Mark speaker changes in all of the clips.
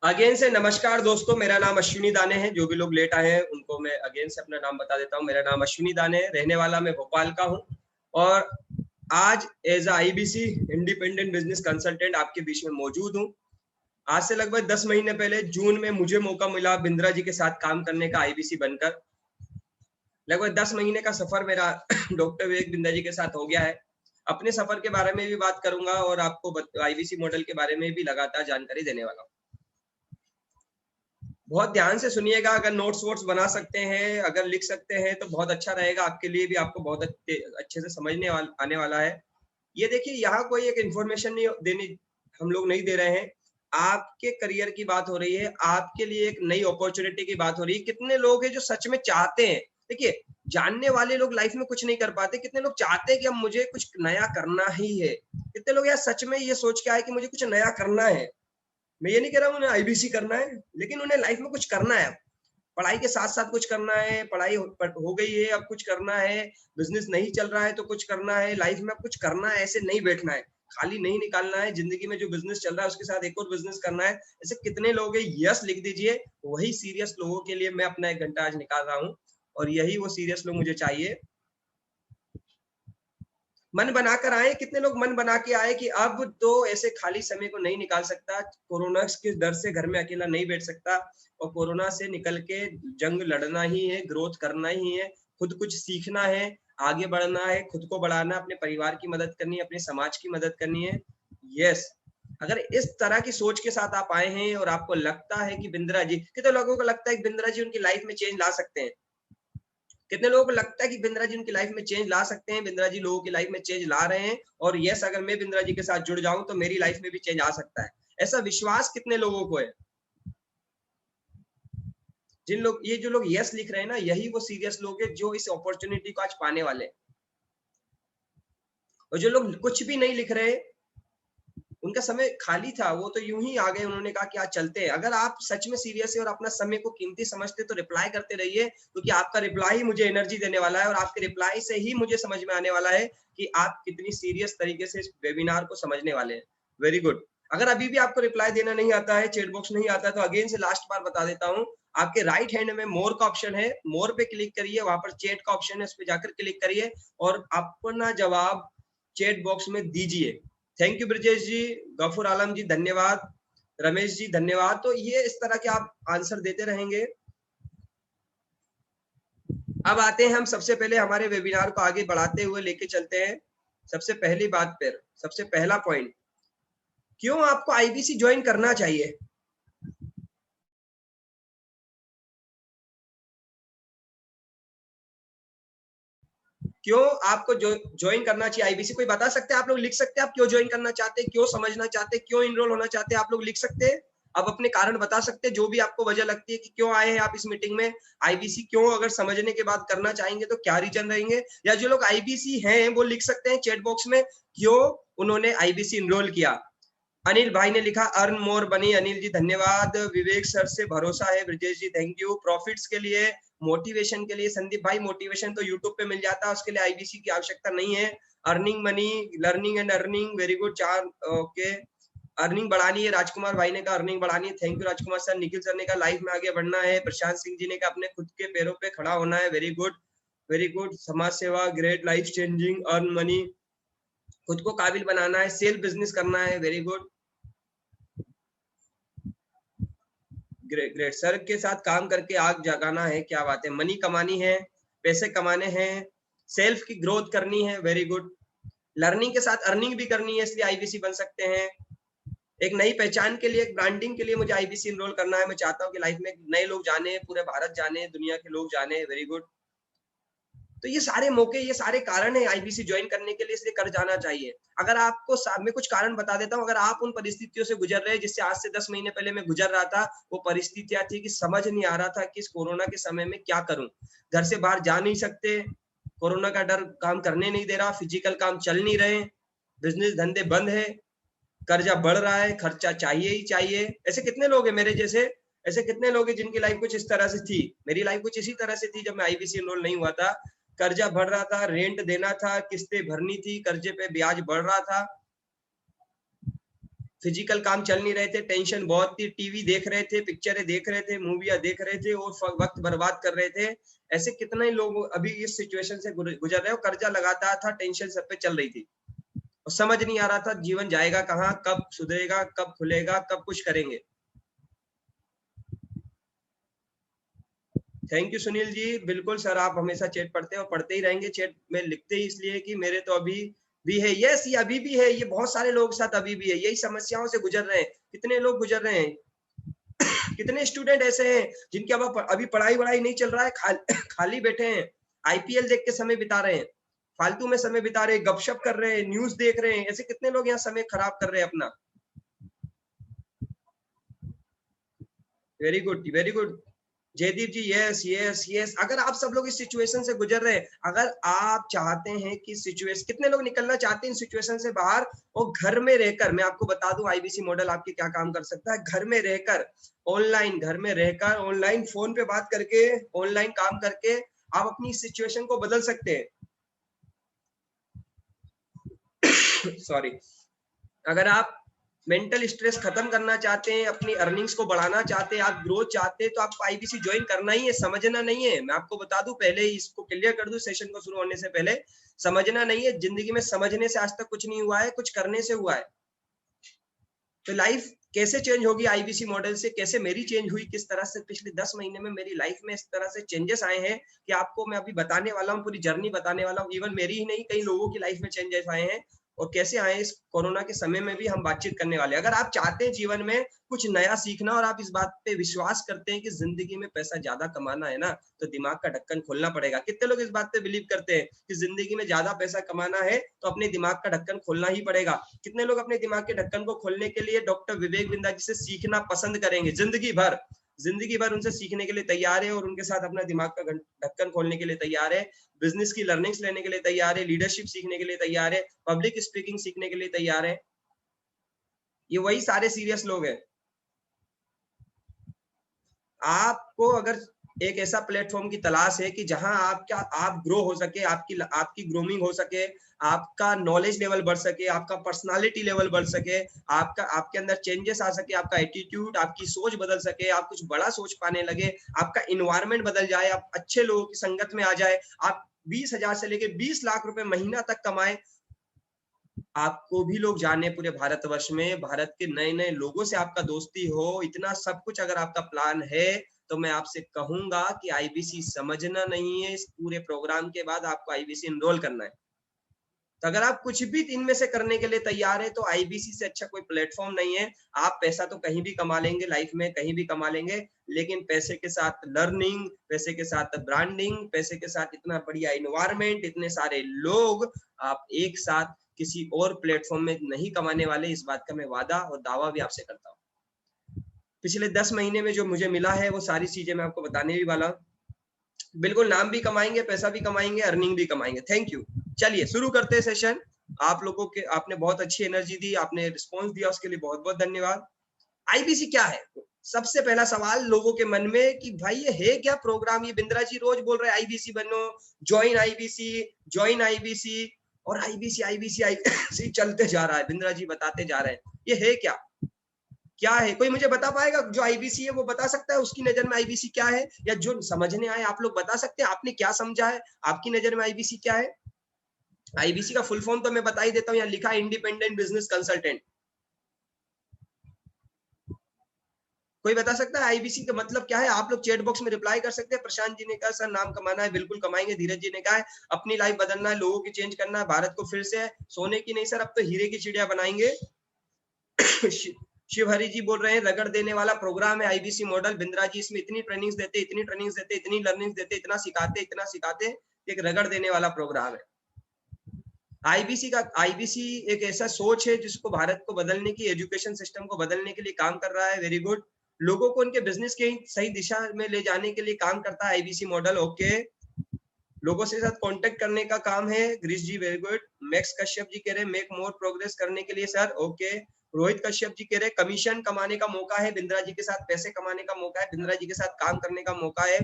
Speaker 1: Again से नमस्कार दोस्तों, मेरा नाम अश्विनी दाने है। जो भी लोग लेट आए हैं उनको मैं अगेन से अपना नाम बता देता हूँ। मेरा नाम अश्विनी दाने है, रहने वाला मैं भोपाल का हूँ और आज as IBC independent business consultant आपके बीच में मौजूद हूँ। आज से लगभग 10 महीने पहले जून में मुझे मौका मिला बिंद्रा जी के साथ काम करने का आईबीसी बनकर। लगभग 10 महीने का सफर मेरा डॉक्टर विवेक बिंद्रा जी के साथ हो गया है। अपने सफर के बारे में भी बात करूंगा और आपको आईबीसी मॉडल के बारे में भी लगातार जानकारी देने वाला हूँ। बहुत ध्यान से सुनिएगा। अगर नोट्स वोट्स बना सकते हैं, अगर लिख सकते हैं तो बहुत अच्छा रहेगा आपके लिए भी। आपको बहुत अच्छे से समझने आने वाला है। ये देखिए, यहाँ कोई एक इन्फॉर्मेशन नहीं देने हम लोग नहीं दे रहे हैं। आपके करियर की बात हो रही है, आपके लिए एक नई अपॉर्चुनिटी की बात हो रही है। कितने लोग हैं जो सच में चाहते हैं, देखिए जानने वाले लोग लाइफ में कुछ नहीं कर पाते। कितने लोग चाहते हैं कि अब मुझे कुछ नया करना ही है। कितने लोग यार सच में ये सोच के आए कि मुझे कुछ नया करना है। मैं ये नहीं कह रहा हूँ उन्हें आईबीसी करना है, लेकिन उन्हें लाइफ में कुछ करना है। पढ़ाई के साथ साथ कुछ करना है। पढ़ाई हो गई है, अब कुछ करना है। बिजनेस नहीं चल रहा है तो कुछ करना है। लाइफ में अब कुछ करना है, ऐसे नहीं बैठना है, खाली नहीं निकालना है। जिंदगी में जो बिजनेस चल रहा है उसके साथ एक और बिजनेस करना है। ऐसे कितने लोग हैं? यस लिख दीजिए। वही सीरियस लोगों के लिए मैं अपना 1 घंटा आज निकाल रहा हूँ और यही वो सीरियस लोग मुझे चाहिए। मन बनाकर आए। कितने लोग मन बना के आए कि अब तो ऐसे खाली समय को नहीं निकाल सकता, कोरोना के डर से घर में अकेला नहीं बैठ सकता और कोरोना से निकल के जंग लड़ना ही है, ग्रोथ करना ही है, खुद कुछ सीखना है, आगे बढ़ना है, खुद को बढ़ाना, अपने परिवार की मदद करनी है, अपने समाज की मदद करनी है। यस, अगर इस तरह की सोच के साथ आप आए हैं और आपको लगता है कि बिंद्रा जी, कितने लोगों को लगता है कि बिंद्रा जी उनकी लाइफ में चेंज ला सकते हैं? कितने लोगों को लगता है कि बिंद्रा जी उनकी लाइफ में चेंज ला सकते हैं? बिंद्रा जी लोगों की लाइफ में चेंज ला रहे हैं और यस, अगर मैं बिंद्रा जी के साथ जुड़ जाऊं तो मेरी लाइफ में भी चेंज आ सकता है। ऐसा विश्वास कितने लोगों को है? जिन लोग, ये जो लोग यस लिख रहे हैं ना, यही वो सीरियस लोग हैं जो इस अपॉर्चुनिटी को आज पाने वाले हैं। और जो लोग कुछ भी नहीं लिख रहे, उनका समय खाली था, वो तो यूं ही आ गए। उन्होंने कहा कि आज चलते हैं। अगर आप सच में सीरियस है और अपना समय को कीमती समझते तो रिप्लाई करते रहिए, क्योंकि आपका रिप्लाई ही मुझे एनर्जी देने वाला है और आपके रिप्लाई से ही मुझे समझ में आने वाला है कि आप कितनी सीरियस तरीके से इस वेबिनार को समझने वाले हैं। Very good. अगर अभी भी आपको रिप्लाई देना नहीं आता है, चैट बॉक्स नहीं आता है, तो अगेन से लास्ट बार बता देता हूँ। आपके राइट हैंड में मोर का ऑप्शन है, मोर पे क्लिक करिए, वहां पर चैट का ऑप्शन है, उस पर जाकर क्लिक करिए और अपना जवाब चैट बॉक्स में दीजिए। थैंक यू ब्रजेश जी, गफूर आलम जी धन्यवाद, रमेश जी धन्यवाद। तो ये इस तरह के आप आंसर देते रहेंगे। अब आते हैं हम सबसे पहले हमारे वेबिनार को आगे बढ़ाते हुए लेके चलते हैं। सबसे पहली बात पर, सबसे पहला पॉइंट, क्यों आपको आईबीसी ज्वाइन करना चाहिए? क्यों आपको ज्वाइन करना चाहिए आईबीसी? कोई बता सकते हैं? आप लोग लिख सकते हैं आप क्यों ज्वाइन करना चाहते हैं, क्यों समझना चाहते हैं, क्यों इनरोल होना चाहते हैं? आप लोग लिख सकते हैं। अब अपने कारण बता सकते हैं, जो भी आपको वजह लगती है कि क्यों आए हैं आप इस मीटिंग में। आईबीसी क्यों, अगर समझने के बाद करना चाहेंगे तो क्या रीजन रहेंगे? या जो लोग आईबीसी हैं वो लिख सकते हैं चैट बॉक्स में क्यों उन्होंने आईबीसी इनरोल किया। अनिल भाई ने लिखा अर्न मोर बनी। अनिल जी धन्यवाद। विवेक सर से भरोसा है। ब्रजेश जी थैंक यू। प्रॉफिट्स के लिए, मोटिवेशन के लिए, संदीप भाई मोटिवेशन तो यूट्यूब पे मिल जाता है, उसके लिए आईबीसी की आवश्यकता नहीं है। Earning money, learning and earning, very good. 4 okay. Earning बढ़ानी है, राजकुमार भाई ने कहा अर्निंग बढ़ानी है। Thank you Rajkumar sir. Nikhil sir ने कहा लाइफ में आगे बढ़ना है। प्रशांत सिंह जी ने कहा अपने खुद के पैरों पे खड़ा होना है। Very good, very good. समाज सेवा, great, life changing, earn money, खुद को काबिल बनाना है, सेल्फ बिजनेस करना है। Very good, great great. Sir के साथ काम करके आग जगाना है, क्या बात है। मनी कमानी है, पैसे कमाने हैं, सेल्फ की ग्रोथ करनी है। Very good. लर्निंग के साथ अर्निंग भी करनी है, इसलिए आईबीसी बन सकते हैं। एक नई पहचान के लिए, एक ब्रांडिंग के लिए मुझे आईबीसी इनरोल करना है। मैं चाहता हूँ कि लाइफ में नए लोग जाने, पूरे भारत जाने, दुनिया के लोग जाने। Very good. तो ये सारे मौके, ये सारे कारण है आईबीसी ज्वाइन करने के लिए, इसलिए कर जाना चाहिए। अगर आपको मैं कुछ कारण बता देता हूँ, अगर आप उन परिस्थितियों से गुजर रहे हैं जिससे आज से 10 महीने पहले मैं गुजर रहा था, वो परिस्थितियां थी कि समझ नहीं आ रहा था कि इस कोरोना के समय में क्या करूं। घर से बाहर जा नहीं सकते, कोरोना का डर काम करने नहीं दे रहा, फिजिकल काम चल नहीं रहे, बिजनेस धंधे बंद है, कर्जा बढ़ रहा है, खर्चा चाहिए ही चाहिए। ऐसे कितने लोग हैं मेरे जैसे, ऐसे कितने लोग हैं जिनकी लाइफ कुछ इस तरह से थी। मेरी लाइफ कुछ इसी तरह से थी जब मैं आईबीसी इनरोल नहीं हुआ था। कर्जा बढ़ रहा था, रेंट देना था, किस्तें भरनी थी, कर्जे पे ब्याज बढ़ रहा था, फिजिकल काम चल नहीं रहे थे, टेंशन बहुत थी, टीवी देख रहे थे, पिक्चरें देख रहे थे, मूवियां देख रहे थे और वक्त बर्बाद कर रहे थे। ऐसे कितने लोग अभी इस सिचुएशन से गुजर रहे हो, कर्जा लगाता था, टेंशन सब पे चल रही थी और समझ नहीं आ रहा था जीवन जाएगा कहाँ, कब सुधरेगा, कब खुलेगा, कब कुछ करेंगे। थैंक यू सुनील जी, बिल्कुल सर, आप हमेशा चैट पढ़ते हैं और पढ़ते ही रहेंगे। चैट में लिखते ही इसलिए कि मेरे तो अभी भी है, यस ये अभी भी है, ये बहुत सारे लोगों के साथ अभी भी है, यही समस्याओं से गुजर रहे हैं। कितने लोग गुजर रहे हैं, कितने स्टूडेंट ऐसे हैं जिनके अब अभी पढ़ाई वढ़ाई नहीं चल रहा है, खाली बैठे हैं, आईपीएल देख के समय बिता रहे हैं, फालतू में समय बिता रहे हैं, गपशप कर रहे हैं, न्यूज देख रहे हैं। ऐसे कितने लोग यहाँ समय खराब कर रहे हैं अपना। Very good, very good Jaideep ji, yes yes yes. अगर आप सब लोग इस सिचुएशन से गुजर रहे हैं, अगर आप चाहते हैं कि सिचुएशन, कितने लोग निकलना चाहते हैं इन सिचुएशन से बाहर, और घर में रहकर, मैं आपको बता दूं आईबीसी मॉडल आपके क्या काम कर सकता है। घर में रहकर ऑनलाइन, घर में रहकर ऑनलाइन फोन पे बात करके, ऑनलाइन काम करके आप अपनी सिचुएशन को बदल सकते हैं। सॉरी, अगर आप मेंटल स्ट्रेस खत्म करना चाहते हैं, अपनी अर्निंग्स को बढ़ाना चाहते हैं, आप ग्रोथ चाहते हैं, तो आपको आईबीसी ज्वाइन करना ही है, समझना नहीं है। मैं आपको बता दूं, पहले ही इसको क्लियर कर दूं सेशन को शुरू होने से पहले, समझना नहीं है। जिंदगी में समझने से आज तक कुछ नहीं हुआ है, कुछ करने से हुआ है। तो लाइफ कैसे चेंज होगी आईबीसी मॉडल से, कैसे मेरी चेंज हुई, किस तरह से पिछले 10 महीने में मेरी लाइफ में इस तरह से चेंजेस आए हैं कि आपको मैं अभी बताने वाला हूँ, पूरी जर्नी बताने वाला हूँ। इवन मेरी ही नहीं, कई लोगों की लाइफ में चेंजेस आए हैं और कैसे आए इस कोरोना के समय में भी हम बातचीत करने वाले हैं। अगर आप चाहते हैं जीवन में कुछ नया सीखना और आप इस बात पे विश्वास करते हैं कि जिंदगी में पैसा ज्यादा कमाना है ना, तो दिमाग का ढक्कन खोलना पड़ेगा। कितने लोग इस बात पे बिलीव करते हैं कि जिंदगी में ज्यादा पैसा कमाना है तो अपने दिमाग का ढक्कन खोलना ही पड़ेगा। कितने लोग अपने दिमाग के ढक्कन को खोलने के लिए डॉक्टर विवेक बिंदा जी से सीखना पसंद करेंगे, जिंदगी भर उनसे सीखने के लिए तैयार है और उनके साथ अपना दिमाग का ढक्कन खोलने के लिए तैयार है, बिजनेस की लर्निंग्स लेने के लिए तैयार है, लीडरशिप सीखने के लिए तैयार है, पब्लिक स्पीकिंग सीखने के लिए तैयार है। ये वही सारे सीरियस लोग हैं। आपको अगर एक ऐसा प्लेटफॉर्म की तलाश है कि जहां आप ग्रो हो सके, आपकी ग्रोमिंग हो सके, आपका नॉलेज लेवल बढ़ सके, आपका पर्सनालिटी लेवल बढ़ सके, आपके अंदर चेंजेस आ सके, आपका एटीट्यूड, आपकी सोच बदल सके, आप कुछ बड़ा सोच पाने लगे, आपका इन्वायरमेंट बदल जाए, आप अच्छे लोगों की संगत में आ जाए, आप 20,000 से लेके 20 लाख रुपए महीना तक कमाए, आपको भी लोग जाने पूरे भारतवर्ष में, भारत के नए नए लोगों से आपका दोस्ती हो, इतना सब कुछ अगर आपका प्लान है, तो मैं आपसे कहूंगा कि आईबीसी समझना नहीं है। इस पूरे प्रोग्राम के बाद आपको आईबीसी इनरोल करना है। तो अगर आप कुछ भी इनमें से करने के लिए तैयार है, तो आईबीसी से अच्छा कोई प्लेटफॉर्म नहीं है। आप पैसा तो कहीं भी कमा लेंगे, लाइफ में कहीं भी कमा लेंगे, लेकिन पैसे के साथ लर्निंग, पैसे के साथ ब्रांडिंग, पैसे के साथ इतना बढ़िया इन्वायरमेंट, इतने सारे लोग आप एक साथ किसी और प्लेटफॉर्म में नहीं कमाने वाले। इस बात का मैं वादा और दावा भी आपसे करता हूँ। पिछले 10 महीने में जो मुझे मिला है वो सारी चीजें मैं आपको बताने भी वाला हूँ। बिल्कुल, नाम भी कमाएंगे, पैसा भी कमाएंगे, अर्निंग भी कमाएंगे। Thank you. चलिए शुरू करते हैं सेशन। आप लोगों के, आपने बहुत अच्छी एनर्जी दी, आपने रिस्पॉन्स दिया, उसके लिए बहुत बहुत धन्यवाद। आईबीसी क्या है? सबसे पहला सवाल लोगों के मन में कि भाई ये है क्या प्रोग्राम? ये बिंद्रा जी रोज बोल रहे हैं आईबीसी बनो, ज्वाइन आईबीसी, ज्वाइन आईबीसी, और आईबीसी आईबीसी आईबीसी चलते जा रहा है, बिंद्रा जी बताते जा रहे हैं। ये है क्या? क्या है? कोई मुझे बता पाएगा? जो आईबीसी है वो बता सकता है उसकी नजर में आईबीसी क्या है? या जो समझने आए आप लोग बता सकते हैं आपने क्या समझा है, आपकी नजर में आईबीसी क्या है? आईबीसी का फुल फॉर्म तो मैं बता ही देता हूँ, यहाँ लिखा है इंडिपेंडेंट बिजनेस कंसल्टेंट। कोई बता सकता है आईबीसी का मतलब क्या है? आप लोग चैट बॉक्स में रिप्लाई कर सकते हैं। प्रशांत जी ने कहा सर नाम कमाना है, बिल्कुल कमाएंगे। धीरज जी ने कहा है अपनी लाइफ बदलना है, लोगों की चेंज करना है, भारत को फिर से सोने की नहीं सर, अब तो हीरे की चिड़िया बनाएंगे। शिव हरि जी बोल रहे हैं रगड़ देने वाला प्रोग्राम है आईबीसी मॉडल। बिंद्रा जी इसमें इतनी ट्रेनिंग्स देते, इतनी ट्रेनिंग्स देते, इतनी लर्निंग्स देते, इतना सिखाते, एक रगड़ देने वाला प्रोग्राम है आईबीसी एक ऐसा सोच है जिसको भारत को बदलने की, एजुकेशन सिस्टम को बदलने के लिए काम कर रहा है। Very good. लोगों को उनके बिजनेस के सही दिशा में ले जाने के लिए काम करता है आईबीसी मॉडल। ओके, लोगों से साथ कांटेक्ट करने का काम है। ग्रीश जी very good. Max Kashyap ji कह रहे हैं मेक मोर प्रोग्रेस करने के लिए सर। ओके। रोहित कश्यप जी कह रहे हैं कमीशन कमाने का मौका है, बिंद्रा जी के साथ पैसे कमाने का मौका है, बिंद्रा जी के साथ काम करने का मौका है।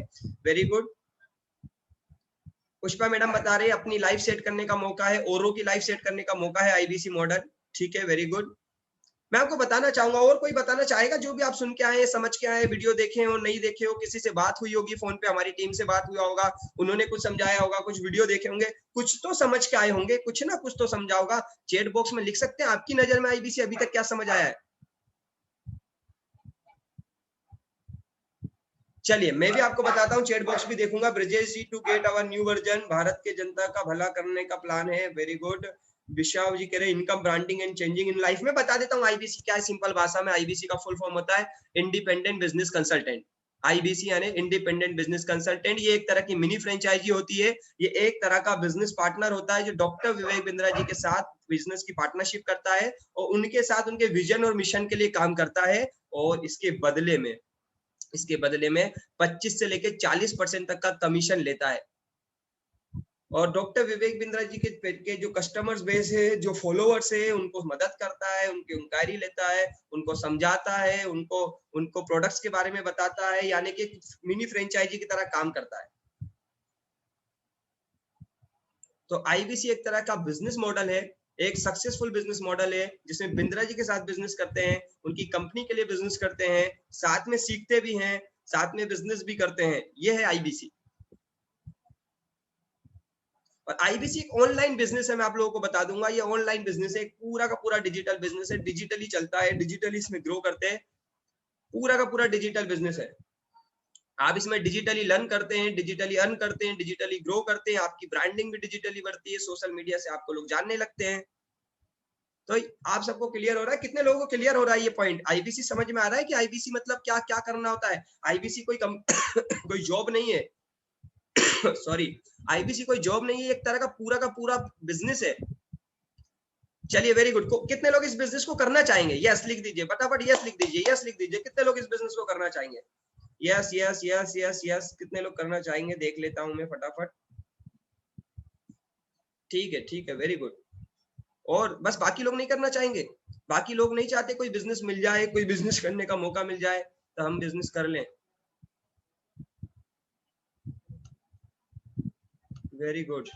Speaker 1: Very good. पुष्पा मैडम बता रहे हैं अपनी लाइफ सेट करने का मौका है, औरों की लाइफ सेट करने का मौका है आईबीसी मॉडल। ठीक है, वेरी गुड। मैं आपको बताना चाहूंगा, और कोई बताना चाहेगा जो भी आप सुन के आए, समझ के आए, वीडियो देखे हो नहीं देखे हो, किसी से बात हुई होगी फोन पे, हमारी टीम से बात हुआ होगा, उन्होंने कुछ समझाया होगा, कुछ वीडियो देखे होंगे, कुछ तो समझ के आए होंगे, कुछ ना कुछ तो समझा होगा। चैट बॉक्स में लिख सकते हैं आपकी नजर में आईबीसी अभी तक क्या समझ आया है। चलिए मैं भी आपको बताता हूँ, चैट बॉक्स भी देखूंगा। Brajesh ji, to get our new version, Bharat के जनता का भला करने का प्लान है, वेरी गुड। विशाल जी कह रहे हैं income branding and changing in life. में बता देता हूँ आईबीसी क्या है सिंपल भाषा में। आईबीसी का फुल फॉर्म होता है इंडिपेंडेंट बिजनेस कंसल्टेंट। आईबीसी यानी इंडिपेंडेंट बिजनेस कंसल्टेंट। ये एक तरह की मिनी फ्रेंचाइजी होती है। ये एक तरह का बिजनेस पार्टनर होता है जो डॉक्टर विवेक बिंद्रा जी के साथ बिजनेस की पार्टनरशिप करता है और उनके साथ उनके विजन और मिशन के लिए काम करता है। और इसके बदले में 25 से लेकर 40% तक का कमीशन लेता है। और डॉक्टर विवेक बिंद्रा जी के जो कस्टमर्स बेस है, जो फॉलोअर्स है, उनको मदद करता है, उनकी इंक्वायरी लेता है, उनको समझाता है, उनको प्रोडक्ट्स के बारे में बताता है, यानी कि मिनी फ्रेंचाइजी की तरह काम करता है। तो आईबीसी एक तरह का बिजनेस मॉडल है, एक सक्सेसफुल बिजनेस मॉडल है, जिसमें बिंद्रा जी के साथ बिजनेस करते हैं, उनकी कंपनी के लिए बिजनेस करते हैं, साथ में सीखते भी हैं, साथ में बिजनेस भी करते हैं। ये है आईबीसी। और आईबीसी एक ऑनलाइन बिजनेस है, मैं आप लोगों को बता दूंगा। ये ऑनलाइन बिजनेस है, पूरा का पूरा डिजिटल बिजनेस है, डिजिटली चलता है, डिजिटली इसमें ग्रो करते हैं, पूरा का पूरा डिजिटल बिजनेस है। आप इसमें डिजिटली लर्न करते हैं, डिजिटली अर्न करते हैं, डिजिटली ग्रो करते हैं, आपकी ब्रांडिंग भी डिजिटली बढ़ती है, सोशल मीडिया से आपको लोग जानने लगते हैं। तो आप सबको क्लियर हो रहा है? कितने लोगों को क्लियर हो रहा है ये पॉइंट? आईबीसी समझ में आ रहा है कि आईबीसी मतलब क्या क्या करना होता है? आईबीसी कोई कोई जॉब नहीं है सॉरी, आईबीसी कोई जॉब नहीं है, एक तरह का पूरा बिजनेस है। चलिए वेरी गुड। कितने लोग इस बिजनेस को करना चाहेंगे? यस लिख दीजिए फटाफट, यस लिख दीजिए, यस लिख दीजिए। कितने लोग इस बिजनेस को करना चाहेंगे? Yes yes yes yes yes. कितने लोग करना चाहेंगे देख लेता हूं मैं फटाफट। ठीक है वेरी गुड। और बस बाकी लोग नहीं करना चाहेंगे? बाकी लोग नहीं चाहते कोई बिजनेस मिल जाए, कोई बिजनेस करने का मौका मिल जाए तो हम बिजनेस कर लें? Very good.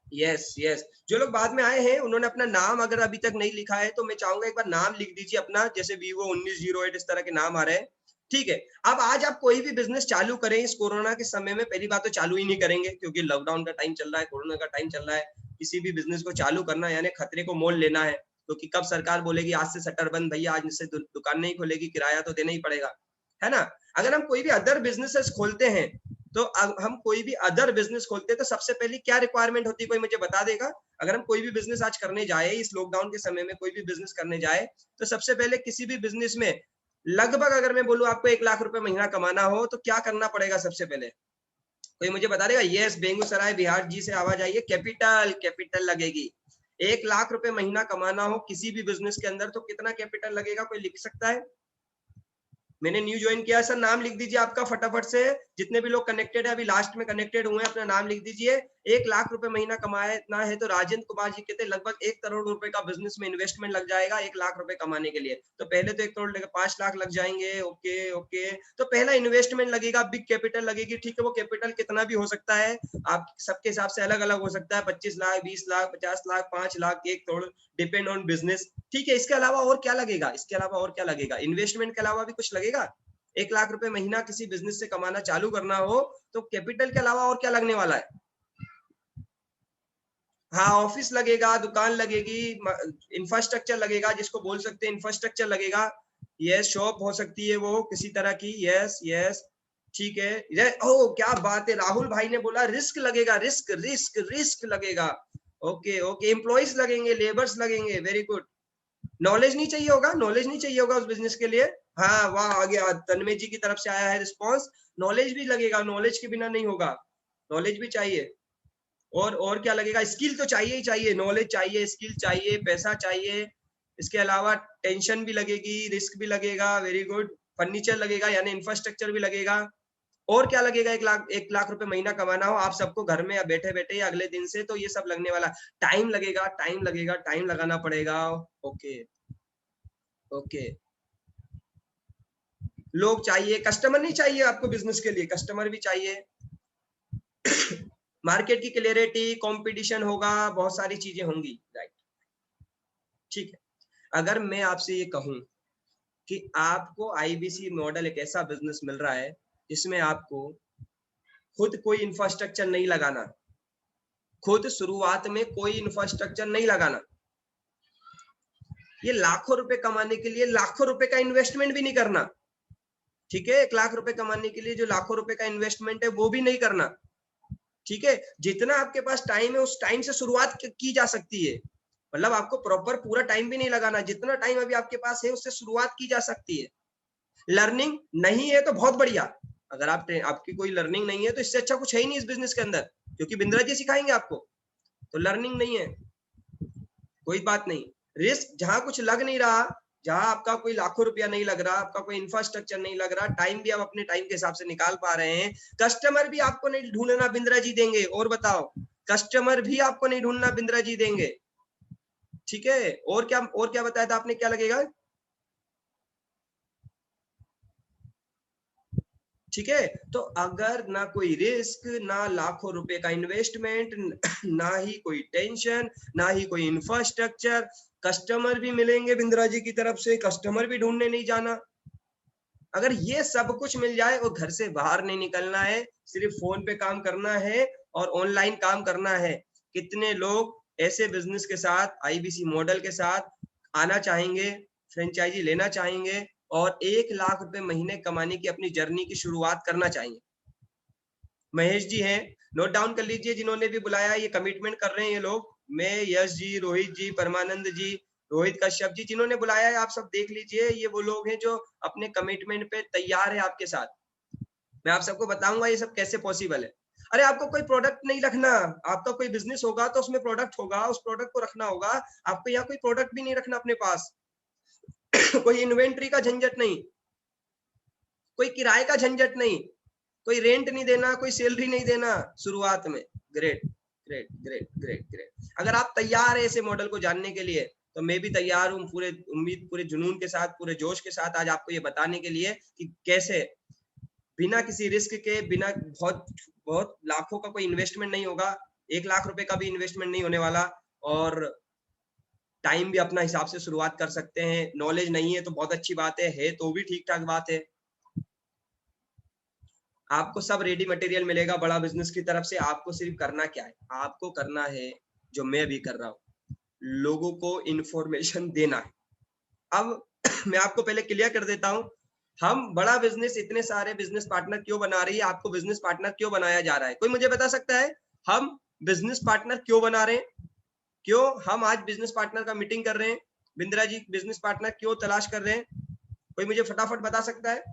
Speaker 1: Yes yes. जो लोग बाद में आए हैं उन्होंने अपना नाम अगर अभी तक नहीं लिखा है तो मैं चाहूंगा एक बार नाम लिख दीजिए अपना, जैसे Vivo 1908 इस तरह के नाम आ रहे हैं। ठीक है। अब आज आप कोई भी बिजनेस चालू करें इस कोरोना के समय में, पहली बात तो चालू ही नहीं करेंगे क्योंकि लॉकडाउन का टाइम चल रहा है, कोरोना का टाइम चल रहा है। किसी भी बिजनेस को चालू करना यानी खतरे को मोल लेना है, क्योंकि कब सरकार बोलेगी आज से शटर बंद भैया, आज से दुकान नहीं खोलेगी, किराया तो देना ही पड़ेगा, है ना। अगर हम कोई भी अदर बिजनेसेस खोलते हैं तो हम कोई भी अदर बिजनेस खोलते हैं तो सबसे पहले क्या रिक्वायरमेंट होती है, कोई मुझे बता देगा? अगर हम कोई भी बिजनेस आज करने जाए, इस लॉकडाउन के समय में कोई भी बिजनेस करने जाए, तो सबसे पहले किसी भी बिजनेस में लगभग अगर मैं बोलूं आपको 1 लाख रुपए महीना कमाना हो तो क्या करना पड़ेगा सबसे पहले? कोई मुझे बता देगा? यस, बेगूसराय बिहार जी से आवाज आई है। कैपिटल लगेगी। 1 लाख रुपए महीना कमाना हो किसी भी बिजनेस के अंदर तो कितना कैपिटल लगेगा? कोई लिख सकता है? मैंने न्यू ज्वाइन किया सर, नाम लिख दीजिए आपका फटाफट से। जितने भी लोग कनेक्टेड है, अभी लास्ट में कनेक्टेड हुए हैं, अपना नाम लिख दीजिए। 1 लाख रुपए महीना कमाना है तो राजेंद्र कुमार जी कहते लगभग 1 करोड़ रुपए का बिजनेस में इन्वेस्टमेंट लग जाएगा 1 लाख रुपए कमाने के लिए। तो पहले तो 1 करोड़ लेकर 5 लाख लग जाएंगे। Okay okay. तो पहला इन्वेस्टमेंट लगेगा, बिग कैपिटल लगेगी। ठीक है, वो कैपिटल कितना भी हो सकता है, आप सबके हिसाब से अलग अलग हो सकता है। 25 lakh, 20 lakh, 50 lakh, 5 lakh, 1 crore, depend on business. ठीक है, इसके अलावा और क्या लगेगा? इसके अलावा और क्या लगेगा? इन्वेस्टमेंट के अलावा भी कुछ लगेगा? 1 लाख रुपए महीना किसी बिजनेस से कमाना चालू करना हो तो कैपिटल के अलावा और क्या लगने वाला है? हाँ, ऑफिस लगेगा, दुकान लगेगी, इंफ्रास्ट्रक्चर लगेगा, जिसको बोल सकते हैं इंफ्रास्ट्रक्चर लगेगा। यस, शॉप हो सकती है वो किसी तरह की। Yes yes. ठीक है। ओ क्या बात है, राहुल भाई ने बोला रिस्क लगेगा, रिस्क रिस्क रिस्क लगेगा। Okay okay. एम्प्लॉइज लगेंगे, लेबर्स लगेंगे, वेरी गुड। नॉलेज नहीं चाहिए होगा? नॉलेज नहीं चाहिए होगा उस बिजनेस के लिए? हाँ वाह, आ गया, तन्मय जी की तरफ से आया है रिस्पॉन्स। नॉलेज भी लगेगा, नॉलेज के बिना नहीं होगा, नॉलेज भी चाहिए। और क्या लगेगा? स्किल तो चाहिए ही चाहिए, नॉलेज चाहिए, स्किल चाहिए, पैसा चाहिए। इसके अलावा टेंशन भी लगेगी, रिस्क भी लगेगा, वेरी गुड। फर्नीचर लगेगा यानी इंफ्रास्ट्रक्चर भी लगेगा। और क्या लगेगा? 1 लाख रुपए महीना कमाना हो आप सबको घर में बैठे बैठे या अगले दिन से, तो ये सब लगने वाला। टाइम लगेगा, टाइम लगेगा, टाइम लगाना पड़ेगा। Okay okay. लोग चाहिए, कस्टमर नहीं चाहिए आपको बिजनेस के लिए? कस्टमर भी चाहिए। मार्केट की क्लियरिटी, कंपटीशन होगा, बहुत सारी चीजें होंगी, राइट। ठीक है, अगर मैं आपसे ये कहूं कि आपको आईबीसी मॉडल एक ऐसा बिजनेस मिल रहा है जिसमें आपको खुद कोई इंफ्रास्ट्रक्चर नहीं लगाना, खुद शुरुआत में कोई इंफ्रास्ट्रक्चर नहीं लगाना, ये लाखों रुपए कमाने के लिए लाखों रुपए का इन्वेस्टमेंट भी नहीं करना, ठीक है, 1 लाख रुपए कमाने के लिए जो लाखों रुपए का इन्वेस्टमेंट है वो भी नहीं करना, ठीक है। जितना आपके पास टाइम है उस टाइम से शुरुआत की जा सकती है, मतलब आपको प्रॉपर पूरा टाइम भी नहीं लगाना, जितना टाइम अभी आपके पास है उससे शुरुआत की जा सकती है। लर्निंग नहीं है तो बहुत बढ़िया, अगर आपकी कोई लर्निंग नहीं है तो इससे अच्छा कुछ है ही नहीं इस बिजनेस के अंदर, क्योंकि बिंद्रा जी सिखाएंगे आपको। तो लर्निंग नहीं है कोई बात नहीं, रिस्क जहां कुछ लग नहीं रहा, जहां आपका कोई लाखों रुपया नहीं लग रहा, आपका कोई इंफ्रास्ट्रक्चर नहीं लग रहा, टाइम भी आप अपने टाइम के हिसाब से निकाल पा रहे हैं, कस्टमर भी आपको नहीं ढूंढना बिंद्रा जी देंगे। और बताओ, कस्टमर भी आपको नहीं ढूंढना बिंद्रा जी देंगे, ठीक है। और क्या बताया था आपने, क्या लगेगा, ठीक है। तो अगर ना कोई रिस्क, ना लाखों रुपए का इन्वेस्टमेंट, ना ही कोई टेंशन, ना ही कोई इंफ्रास्ट्रक्चर, कस्टमर भी मिलेंगे बिंद्रा जी की तरफ से, कस्टमर भी ढूंढने नहीं जाना, अगर ये सब कुछ मिल जाए और घर से बाहर नहीं निकलना है, सिर्फ फोन पे काम करना है और ऑनलाइन काम करना है, कितने लोग ऐसे बिजनेस के साथ, आईबीसी मॉडल के साथ आना चाहेंगे, फ्रेंचाइजी लेना चाहेंगे और 1 लाख रुपए महीने कमाने की अपनी जर्नी की शुरुआत करना चाहिए। महेश जी हैं, नोट डाउन कर लीजिए, जिन्होंने भी बुलाया, ये कमिटमेंट कर रहे हैं ये लोग, मैं, यश जी, रोहित जी, परमानंद जी, रोहित कश्यप जी, जिन्होंने बुलाया है, आप सब देख लीजिए, ये वो लोग हैं जो अपने कमिटमेंट पे तैयार है आपके साथ। मैं आप सबको बताऊंगा ये सब कैसे पॉसिबल है। अरे आपको कोई प्रोडक्ट नहीं रखना, आपका कोई बिजनेस होगा तो उसमें प्रोडक्ट होगा, उस प्रोडक्ट को रखना होगा, आपको यहाँ कोई प्रोडक्ट भी नहीं रखना अपने पास। कोई इन्वेंट्री का झंझट नहीं, कोई किराए का झंझट नहीं, कोई रेंट नहीं देना, कोई सैलरी नहीं देना शुरुआत में। Great great great great great. अगर आप तैयार है ऐसे मॉडल को जानने के लिए तो मैं भी तैयार हूँ, पूरे उम्मीद, पूरे जुनून के साथ, पूरे जोश के साथ आज आपको ये बताने के लिए कि कैसे बिना किसी रिस्क के, बिना बहुत बहुत लाखों का कोई इन्वेस्टमेंट नहीं होगा, 1 लाख रुपए का भी इन्वेस्टमेंट नहीं होने वाला, और टाइम भी अपना हिसाब से शुरुआत कर सकते हैं। नॉलेज नहीं है तो बहुत अच्छी बात है तो भी ठीक ठाक बात है। आपको सब रेडी मटेरियल मिलेगा बड़ा बिजनेस की तरफ से, आपको सिर्फ करना क्या है, आपको करना है जो मैं भी कर रहा हूँ, लोगों को इंफॉर्मेशन देना है। अब मैं आपको पहले क्लियर कर देता हूँ, हम बड़ा बिजनेस, इतने सारे बिजनेस पार्टनर क्यों बना रही है, आपको बिजनेस पार्टनर क्यों बनाया जा रहा है, कोई मुझे बता सकता है? हम बिजनेस पार्टनर क्यों बना रहे हैं, क्यों हम आज बिजनेस पार्टनर का मीटिंग कर रहे हैं, बिंद्रा जी बिजनेस पार्टनर क्यों तलाश कर रहे हैं, कोई मुझे फटाफट बता सकता है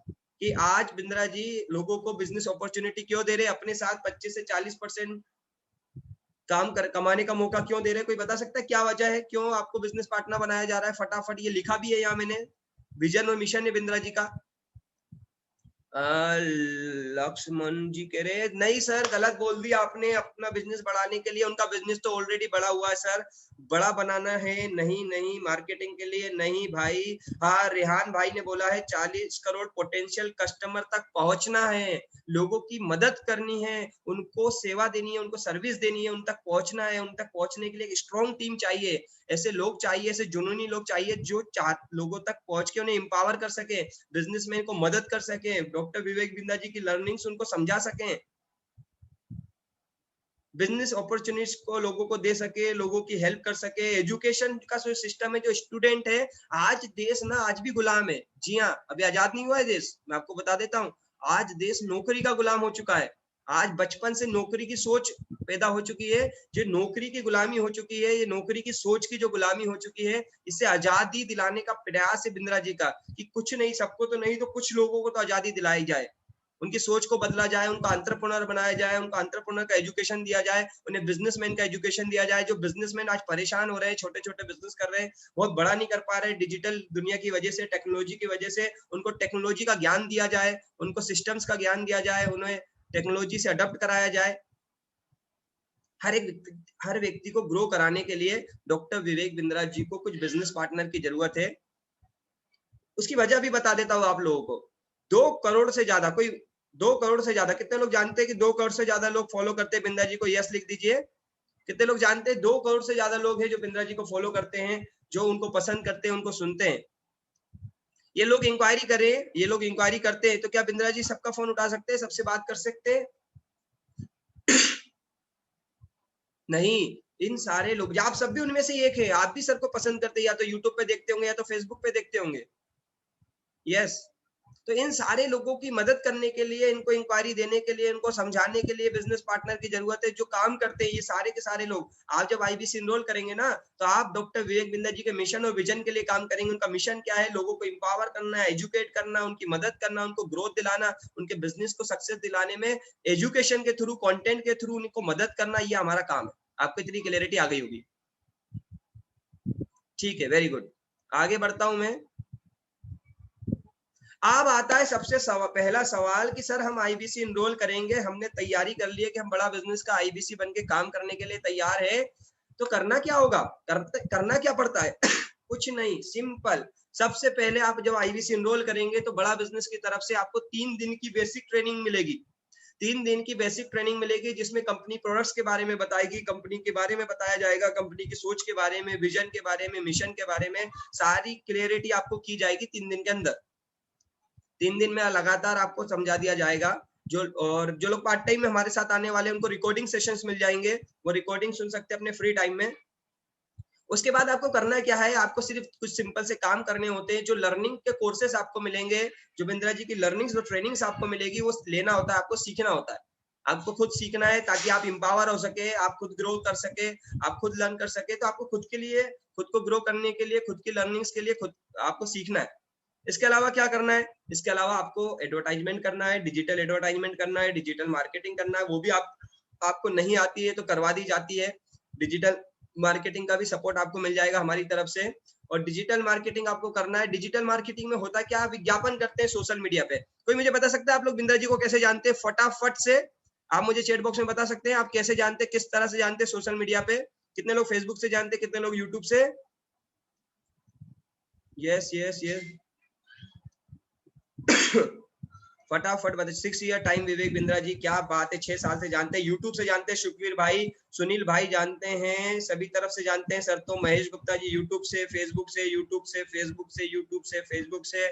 Speaker 1: कि आज बिंद्रा जी लोगों को बिजनेस अपॉर्चुनिटी क्यों दे रहे हैं, अपने साथ 25 से 40% कमाने का मौका क्यों दे रहे हैं, कोई बता सकता है क्या वजह है, क्यों आपको बिजनेस पार्टनर बनाया जा रहा है? फटाफट, ये लिखा भी है यहाँ मैंने, विजन और मिशन है बिंद्रा जी का। लक्ष्मण जी कह रहे नहीं सर, गलत बोल दिया आपने, अपना बिजनेस बढ़ाने के लिए, उनका बिजनेस तो ऑलरेडी बढ़ा हुआ है सर, बड़ा बनाना है, नहीं नहीं मार्केटिंग के लिए नहीं भाई। हाँ, रेहान भाई ने बोला है 40 करोड़ पोटेंशियल कस्टमर तक पहुंचना है, लोगों की मदद करनी है, उनको सेवा देनी है, उनको सर्विस देनी है, उन तक पहुंचना है, उन तक पहुंचने के लिए एक स्ट्रॉन्ग टीम चाहिए, ऐसे लोग चाहिए, ऐसे जुनूनी लोग चाहिए जो लोगों तक पहुंच के उन्हें एम्पावर कर सके, बिजनेसमैन को मदद कर सके, डॉक्टर विवेक बिंदा जी की लर्निंग्स उनको समझा सके, बिजनेस अपॉर्चुनिटीज को लोगों को दे सके, लोगों की हेल्प कर सके, एजुकेशन का जो सिस्टम है, जो स्टूडेंट है, आज देश ना आज भी गुलाम है। जी हाँ, अभी आजाद नहीं हुआ है देश, मैं आपको बता देता हूँ, आज देश नौकरी का गुलाम हो चुका है, आज बचपन से नौकरी की सोच पैदा हो चुकी है, जो नौकरी की गुलामी हो चुकी है, ये नौकरी की सोच की जो गुलामी हो चुकी है, इससे आजादी दिलाने का प्रयास है बिंद्रा जी का, कि कुछ नहीं, सबको तो नहीं तो कुछ लोगों को तो आजादी दिलाई जाए, उनकी सोच को बदला जाए, उनका एंटरप्रेन्योर बनाया जाए, उनका एंटरप्रेन्योर का एजुकेशन दिया जाए, उन्हें बिजनेसमैन का एजुकेशन दिया जाए। जो बिजनेसमैन आज परेशान हो रहे हैं, छोटे छोटे बिजनेस कर रहे हैं, बहुत बड़ा नहीं कर पा रहे, डिजिटल दुनिया की वजह से, टेक्नोलॉजी की वजह से, उनको टेक्नोलॉजी का ज्ञान दिया जाए, उनको सिस्टम्स का ज्ञान दिया जाए, उन्हें टेक्नोलॉजी से अडॉप्ट कराया जाए। हर व्यक्ति को ग्रो कराने के लिए डॉक्टर विवेक बिंद्रा जी को कुछ बिजनेस पार्टनर की जरूरत है। उसकी वजह भी बता देता हूँ आप लोगों को। 2 करोड़ से ज्यादा, कोई 2 करोड़ से ज्यादा। कितने लोग जानते हैं कि 2 करोड़ से ज्यादा लोग फॉलो करते हैं बिंद्रा जी को? यस लिख दीजिए। कितने लोग जानते हैं 2 करोड़ से ज्यादा लोग हैं जो बिंद्रा जी को फॉलो करते हैं, जो उनको पसंद करते हैं, उनको सुनते हैं। ये लोग इंक्वायरी करें, ये लोग इंक्वायरी करते हैं, तो क्या बिंद्रा जी सबका फोन उठा सकते हैं, सबसे बात कर सकते हैं? नहीं, इन सारे लोग, आप सब भी उनमें से एक है, आप भी सर को पसंद करते हैं, या तो यूट्यूब पे देखते होंगे या तो फेसबुक पे देखते होंगे। यस, तो इन सारे लोगों की मदद करने के लिए, इनको इंक्वायरी देने के लिए, इनको समझाने के लिए बिजनेस पार्टनर की जरूरत है जो काम करते हैं। ये सारे के सारे लोग, आप जब आईबीसी इनरोल करेंगे ना, तो आप डॉक्टर विवेक बिंद्रा जी के मिशन और विजन के लिए काम करेंगे। उनका मिशन क्या है? लोगों को इंपावर करना, एजुकेट करना, उनकी मदद करना, उनको ग्रोथ दिलाना, उनके बिजनेस को सक्सेस दिलाने में एजुकेशन के थ्रू, कंटेंट के थ्रू उनको मदद करना, ये हमारा काम है। आपको इतनी क्लैरिटी आ गई होगी? ठीक है, वेरी गुड। आगे बढ़ता हूं मैं। अब आता है सबसे पहला सवाल कि सर हम आईबीसी इनरोल करेंगे, हमने तैयारी कर ली है कि हम बड़ा बिजनेस का आईबीसी बन के काम करने के लिए तैयार है, तो करना क्या होगा? करना क्या पड़ता है? कुछ नहीं, सिंपल। सबसे पहले आप जब आईबीसी इनरोल करेंगे तो बड़ा बिजनेस की तरफ से आपको 3 दिन की बेसिक ट्रेनिंग मिलेगी। 3 दिन की बेसिक ट्रेनिंग मिलेगी, जिसमें कंपनी प्रोडक्ट्स के बारे में बताएगी, कंपनी के बारे में बताया जाएगा, कंपनी की सोच के बारे में, विजन के बारे में, मिशन के बारे में सारी क्लियरिटी आपको की जाएगी 3 दिन के अंदर। 3 दिन में लगातार आपको समझा दिया जाएगा। और जो लोग पार्ट टाइम में हमारे साथ आने वाले हैं उनको रिकॉर्डिंग सेशंस मिल जाएंगे, वो रिकॉर्डिंग सुन सकते हैं अपने फ्री टाइम में। उसके बाद आपको करना क्या है? आपको सिर्फ कुछ सिंपल से काम करने होते हैं। जो लर्निंग के कोर्सेस आपको मिलेंगे, जो बिंद्रा जी की लर्निंग्स, जो ट्रेनिंग्स आपको मिलेगी, वो लेना होता है, आपको सीखना होता है। आपको खुद सीखना है ताकि आप इंपावर हो सके, आप खुद ग्रो कर सके, आप खुद लर्न कर सके। तो आपको खुद के लिए, खुद को ग्रो करने के लिए, खुद की लर्निंग्स के लिए खुद आपको सीखना है। इसके अलावा क्या करना है? इसके अलावा आपको एडवर्टाइजमेंट करना है, डिजिटल एडवर्टाइजमेंट करना है, डिजिटल मार्केटिंग करना है। वो भी आपको नहीं आती है तो करवा दी जाती है। डिजिटल मार्केटिंग का भी सपोर्ट आपको मिल जाएगा हमारी तरफ से। और डिजिटल मार्केटिंग आपको करना है। डिजिटल मार्केटिंग में होता क्या? विज्ञापन करते हैं सोशल मीडिया पे। कोई मुझे बता सकता है आप लोग बिंद्रा जी को कैसे जानते हैं? फटाफट से आप मुझे चैट बॉक्स में बता सकते हैं, आप कैसे जानते हैं, किस तरह से जानते हैं सोशल मीडिया पे? कितने लोग फेसबुक से जानते हैं, कितने लोग यूट्यूब से? Yes yes yes. फटाफट बता। 6 ईयर टाइम विवेक बिंद्रा जी, क्या बात है, 6 साल से जानते हैं। यूट्यूब से जानते हैं सुखवीर भाई, सुनील भाई जानते हैं, सभी तरफ से जानते हैं सर। तो महेश गुप्ता जी यूट्यूब से, फेसबुक से, यूट्यूब से, फेसबुक से, यूट्यूब से, फेसबुक से।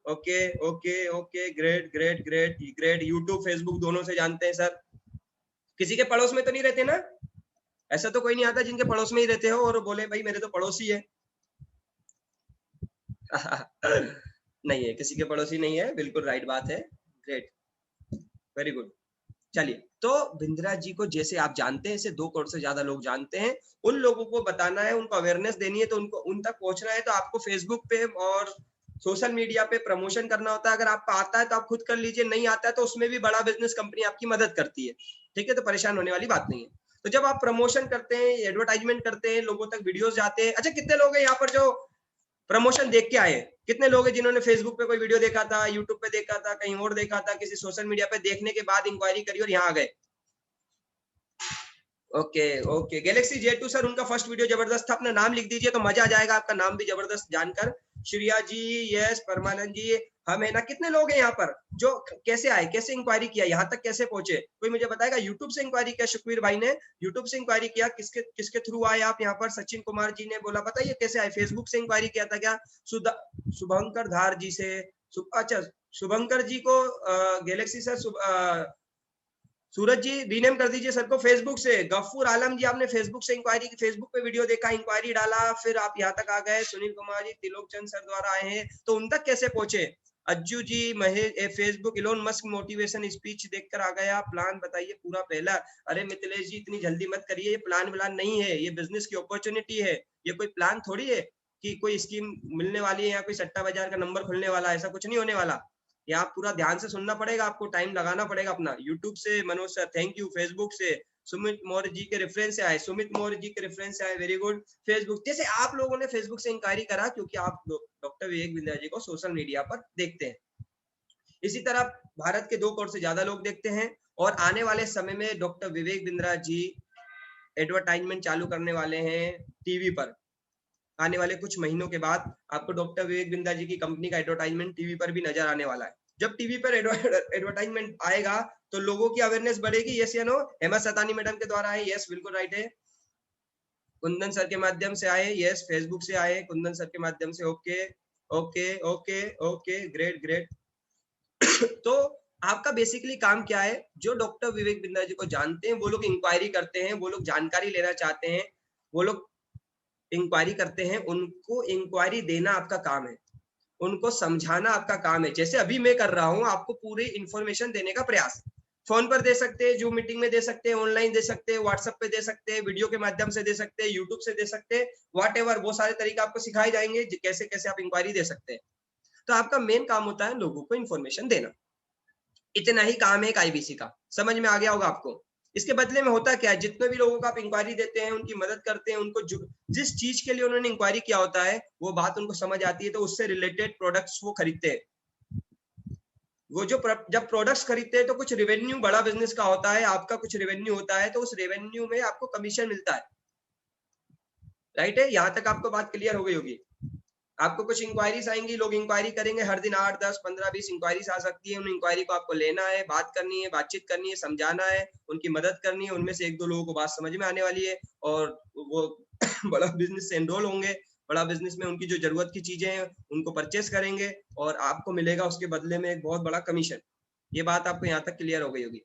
Speaker 1: Okay okay okay, great great great great. YouTube Facebook दोनों से जानते हैं सर। किसी के पड़ोस में तो नहीं रहते ना? ऐसा तो कोई नहीं आता जिनके पड़ोस में ही रहते हो और बोले भाई मेरे तो पड़ोसी है। नहीं है, किसी के पड़ोसी नहीं है, बिल्कुल राइट बात है। Great, very good. चलिए, तो बिंद्रा जी को जैसे आप जानते हैं, इसे 2 करोड़ से ज्यादा लोग जानते हैं। उन लोगों को बताना है, उनको अवेयरनेस देनी है, तो उनको उन तक पहुंचना है। तो आपको फेसबुक पे और सोशल मीडिया पे प्रमोशन करना होता है। अगर आपको आता है तो आप खुद कर लीजिए, नहीं आता है तो उसमें भी बड़ा बिजनेस कंपनी आपकी मदद करती है। ठीक है, तो परेशान होने वाली बात नहीं है। तो जब आप प्रमोशन करते हैं, एडवर्टाइजमेंट करते हैं, लोगों तक वीडियोस जाते हैं। अच्छा, कितने लोग हैं यहाँ पर जो प्रमोशन देख के आए? कितने लोग हैं जिन्होंने फेसबुक पे कोई वीडियो देखा था, यूट्यूब पे देखा था, कहीं और देखा था, किसी सोशल मीडिया पे देखने के बाद इंक्वायरी करी और यहाँ आ गए? Okay okay. Galaxy J2 sir, उनका फर्स्ट वीडियो जबरदस्त था। अपना नाम लिख दीजिए तो मजा आ जाएगा, आपका नाम भी जबरदस्त जानकर। श्रिया जी, यस। परमानंद जी, हम है ना। कितने लोग हैं यहाँ पर जो कैसे आए, कैसे इंक्वायरी किया, यहाँ तक कैसे पहुंचे? कोई मुझे बताएगा? यूट्यूब से इंक्वायरी किया सुखवीर भाई ने, यूट्यूब से इंक्वायरी किया। किसके किसके थ्रू आए आप यहाँ पर? सचिन कुमार जी ने बोला, बताइए कैसे आए? फेसबुक से इंक्वायरी किया था क्या? शुभंकर धार जी से। अच्छा, शुभंकर जी को गैलेक्सी सर, सूरज जी रीनेम कर दीजिए सर को फेसबुक से। गफूर आलम जी, आपने फेसबुक से इंक्वायरी की, फेसबुक पे वीडियो देखा, इंक्वायरी डाला, फिर आप यहाँ तक आ गए। सुनील कुमार जी, तिलोक चंद सर द्वारा आए हैं, तो उन तक कैसे पहुंचे? Ajju ji, Mahesh, Facebook Elon Musk motivation speech देखकर आ गया। प्लान बताइए पूरा पहला। अरे मिथिलेश जी, इतनी जल्दी मत करिए, ये प्लान व्लान नहीं है, ये बिजनेस की अपॉर्चुनिटी है। ये कोई प्लान थोड़ी है कि कोई स्कीम मिलने वाली है या कोई सट्टा बाजार का नंबर खुलने वाला है। ऐसा कुछ नहीं होने वाला। ये आप पूरा ध्यान से सुनना पड़ेगा, आपको टाइम लगाना पड़ेगा अपना। यूट्यूब से Manoj sir, thank you. Facebook से सुमित मौर्य जी के रेफरेंस से आए, सुमित मौर्य जी के रेफरेंस से आए, वेरी गुड। फेसबुक, जैसे आप लोगों ने फेसबुक से इंक्वायरी करा क्योंकि आप डॉक्टर विवेक बिंद्रा जी को सोशल मीडिया पर देखते हैं। इसी तरह भारत के 2 करोड़ से ज्यादा लोग देखते हैं। और आने वाले समय में डॉक्टर विवेक बिंद्रा जी एडवर्टाइजमेंट चालू करने वाले हैं टीवी पर। आने वाले कुछ महीनों के बाद आपको डॉक्टर विवेक बिंद्रा जी की कंपनी का एडवर्टाइजमेंट टीवी पर भी नजर आने वाला है। जब टीवी पर एडवर्टाइजमेंट आएगा तो लोगों की अवेयरनेस बढ़ेगी। यस या नो? हेमा सतानी मैडम के द्वारा है, यस बिल्कुल राइट है। कुंदन सर के माध्यम से आए, यस फेसबुक से आए कुंदन सर के माध्यम से, okay okay okay okay, great great. तो आपका बेसिकली काम क्या है? जो डॉक्टर विवेक बिंद्रा जी को जानते हैं वो लोग इंक्वायरी करते हैं, वो लोग जानकारी लेना चाहते हैं, वो लोग इंक्वायरी करते हैं, उनको इंक्वायरी देना आपका काम है, उनको समझाना आपका काम है। जैसे अभी मैं कर रहा हूं, आपको पूरी इंफॉर्मेशन देने का प्रयास, फोन पर दे सकते हैं, जूम मीटिंग में दे सकते हैं, ऑनलाइन दे सकते हैं, व्हाट्सएप पे दे सकते हैं, वीडियो के माध्यम से दे सकते हैं, यूट्यूब से दे सकते हैं, व्हाटएवर, वो सारे तरीके आपको सिखाए जाएंगे कैसे कैसे आप इंक्वायरी दे सकते हैं। तो आपका मेन काम होता है लोगों को इंफॉर्मेशन देना, इतना ही काम है एक आईबीसी का। समझ में आ गया होगा आपको? इसके बदले में होता क्या है, जितने भी लोगों को आप इंक्वायरी देते हैं, उनकी मदद करते हैं, उनको जिस चीज के लिए उन्होंने इंक्वायरी किया होता है वो बात उनको समझ आती है, तो उससे रिलेटेड प्रोडक्ट्स वो खरीदते हैं। वो जो जब प्रोडक्ट्स खरीदते हैं तो कुछ रेवेन्यू बड़ा बिजनेस का होता है, आपका कुछ रेवेन्यू होता है, तो उस रेवेन्यू में आपको कमीशन मिलता है। राइट है? यहां तक आपको बात क्लियर हो गई होगी। आपको कुछ इंक्वायरीज आएंगी, लोग इंक्वायरी करेंगे, हर दिन 8, 10, 15, 20 इंक्वायरीज आ सकती है। उन इंक्वायरी को आपको लेना है, बात करनी है, बातचीत करनी है, समझाना है, उनकी मदद करनी है। उनमें से 1-2 लोगों को बात समझ में आने वाली है और वो बड़ा बिजनेस से एनरोल होंगे, बड़ा बिजनेस में उनकी जो जरूरत की चीजें हैं उनको परचेस करेंगे और आपको मिलेगा उसके बदले में एक बहुत बड़ा कमीशन। ये बात आपको यहाँ तक क्लियर हो गई होगी।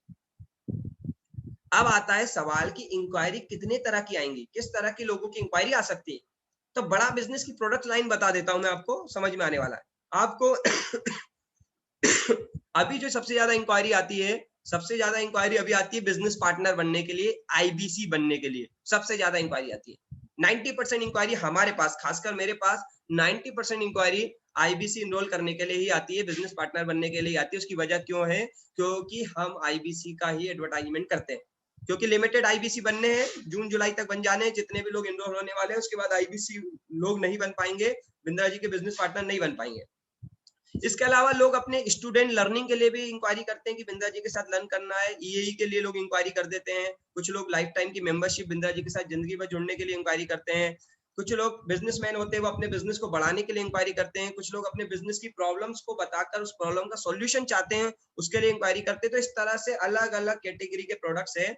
Speaker 1: अब आता है सवाल की इंक्वायरी कितने तरह की आएंगी, किस तरह की लोगों की इंक्वायरी आ सकती है। तो बड़ा बिजनेस की प्रोडक्ट लाइन बता देता हूं मैं आपको, समझ में आने वाला है आपको। अभी जो सबसे ज्यादा इंक्वायरी आती है, सबसे ज्यादा इंक्वायरी अभी आती है बिजनेस पार्टनर बनने के लिए, आईबीसी बनने के लिए सबसे ज्यादा इंक्वायरी आती है। 90% इंक्वायरी हमारे पास, खासकर मेरे पास 90% इंक्वायरी आईबीसी इनरोल करने के लिए ही आती है, बिजनेस पार्टनर बनने के लिए आती है। उसकी वजह क्यों है? क्योंकि हम आईबीसी का ही एडवर्टाइजमेंट करते हैं, क्योंकि लिमिटेड आईबीसी बनने हैं, जून जुलाई तक बन जाने हैं, जितने भी लोग इनरोल होने वाले हैं, उसके बाद आईबीसी लोग नहीं बन पाएंगे, बिंद्रा जी के बिजनेस पार्टनर नहीं बन पाएंगे। इसके अलावा लोग अपने स्टूडेंट लर्निंग के लिए भी इंक्वायरी करते हैं कि बिंद्रा जी के साथ लर्न करना है, ईएई के लिए लोग इंक्वायरी कर देते हैं। कुछ लोग लाइफ टाइम की मेंबरशिप बिंद्रा जी के साथ जिंदगी भर जुड़ने के लिए इंक्वायरी करते हैं। कुछ लोग बिजनेसमैन होते हैं, वो अपने बिजनेस को बढ़ाने के लिए इंक्वायरी करते हैं। कुछ लोग अपने बिजनेस की प्रॉब्लम्स को बताकर उस प्रॉब्लम का सॉल्यूशन चाहते हैं, उसके लिए इंक्वायरी करते हैं। तो इस तरह से अलग अलग कैटेगरी के प्रोडक्ट्स है।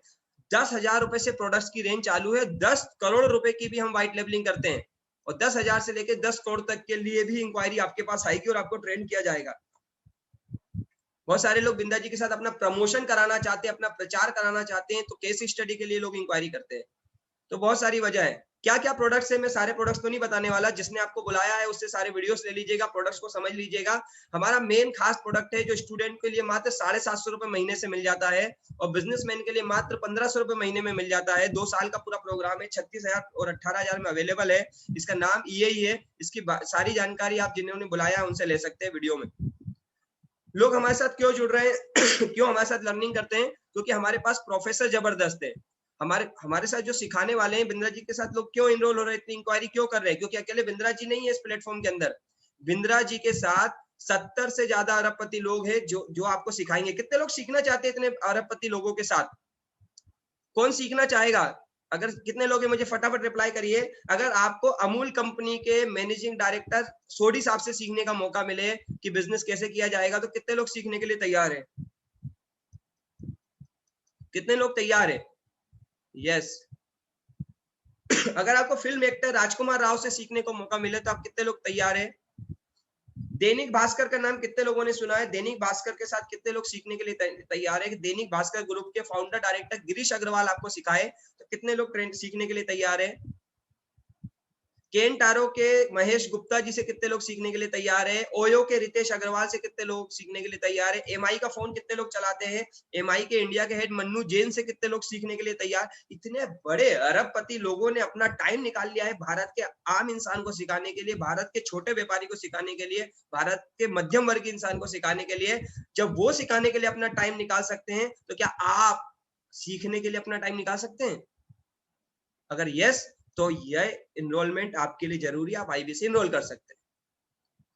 Speaker 1: 10,000 रुपए से प्रोडक्ट्स की रेंज चालू है, 10 करोड़ रुपए की भी हम व्हाइट लेबलिंग करते हैं, और 10,000 से लेकर 10 करोड़ तक के लिए भी इंक्वायरी आपके पास आएगी और आपको ट्रेंड किया जाएगा। बहुत सारे लोग बिंद्रा जी के साथ अपना प्रमोशन कराना चाहते हैं, अपना प्रचार कराना चाहते हैं, तो केस स्टडी के लिए लोग इंक्वायरी करते हैं। तो बहुत सारी वजह है। क्या क्या प्रोडक्ट्स है, मैं सारे प्रोडक्ट्स तो नहीं बताने वाला, जिसने आपको बुलाया है उससे सारे वीडियोस ले लीजिएगा, प्रोडक्ट्स को समझ लीजिएगा। हमारा मेन खास प्रोडक्ट है जो स्टूडेंट के लिए मात्र 750 रुपए महीने से मिल जाता है, और बिजनेसमैन के लिए मात्र 1500 रुपए महीने में मिल जाता है। 2 साल का पूरा प्रोग्राम है, 36,000 और 18,000 में अवेलेबल है। इसका नाम ईएई है। इसकी सारी जानकारी आप जिन्होंने बुलाया है उनसे ले सकते हैं वीडियो में। लोग हमारे साथ क्यों जुड़ रहे हैं क्यों हमारे साथ लर्निंग करते हैं? क्योंकि हमारे पास प्रोफेसर जबरदस्त है। हमारे साथ जो सिखाने वाले हैं, बिंद्रा जी के साथ लोग क्यों इनरोल हो रहे हैं, इतनी इंक्वायरी क्यों कर रहे हैं? क्योंकि अकेले बिंद्रा जी नहीं है इस प्लेटफॉर्म के अंदर। बिंद्रा जी के साथ 70 से ज्यादा अरबपति लोग हैं जो आपको सिखाएंगे। कितने लोग सीखना चाहते हैं इतने अरबपति लोगों के साथ? कौन सीखना चाहेगा? अगर कितने लोग हैं मुझे फटाफट रिप्लाई करिए। अगर आपको अमूल कंपनी के मैनेजिंग डायरेक्टर सोडी साहब से सीखने का मौका मिले कि बिजनेस कैसे किया जाएगा, तो कितने लोग सीखने के लिए तैयार हैं? कितने लोग तैयार हैं? यस। अगर आपको फिल्म एक्टर राजकुमार राव से सीखने को मौका मिले तो आप कितने लोग तैयार हैं? दैनिक भास्कर का नाम कितने लोगों ने सुना है? दैनिक भास्कर के साथ कितने लोग सीखने के लिए तैयार है? कि दैनिक भास्कर ग्रुप के फाउंडर डायरेक्टर गिरीश अग्रवाल आपको सिखाए, तो कितने लोग ट्रेंड सीखने के लिए तैयार है? केन टारो के महेश गुप्ता जी से कितने लोग सीखने के लिए तैयार है? ओयो के रितेश अग्रवाल से कितने लोग सीखने के लिए तैयार है? एमआई का फोन कितने लोग चलाते हैं? एमआई के इंडिया के हेड मन्नू जैन से कितने लोग सीखने के लिए तैयार? इतने बड़े अरबपति लोगों ने अपना टाइम निकाल लिया है भारत के आम इंसान को सिखाने के लिए, भारत के छोटे व्यापारी को सिखाने के लिए, भारत के मध्यम वर्गीय इंसान को सिखाने के लिए। जब वो सिखाने के लिए अपना टाइम निकाल सकते हैं, तो क्या आप सीखने के लिए अपना टाइम निकाल सकते हैं? अगर यस, तो यह इनरोलमेंट आपके लिए जरूरी है, आप आईबीसी इनरोल कर सकते हैं।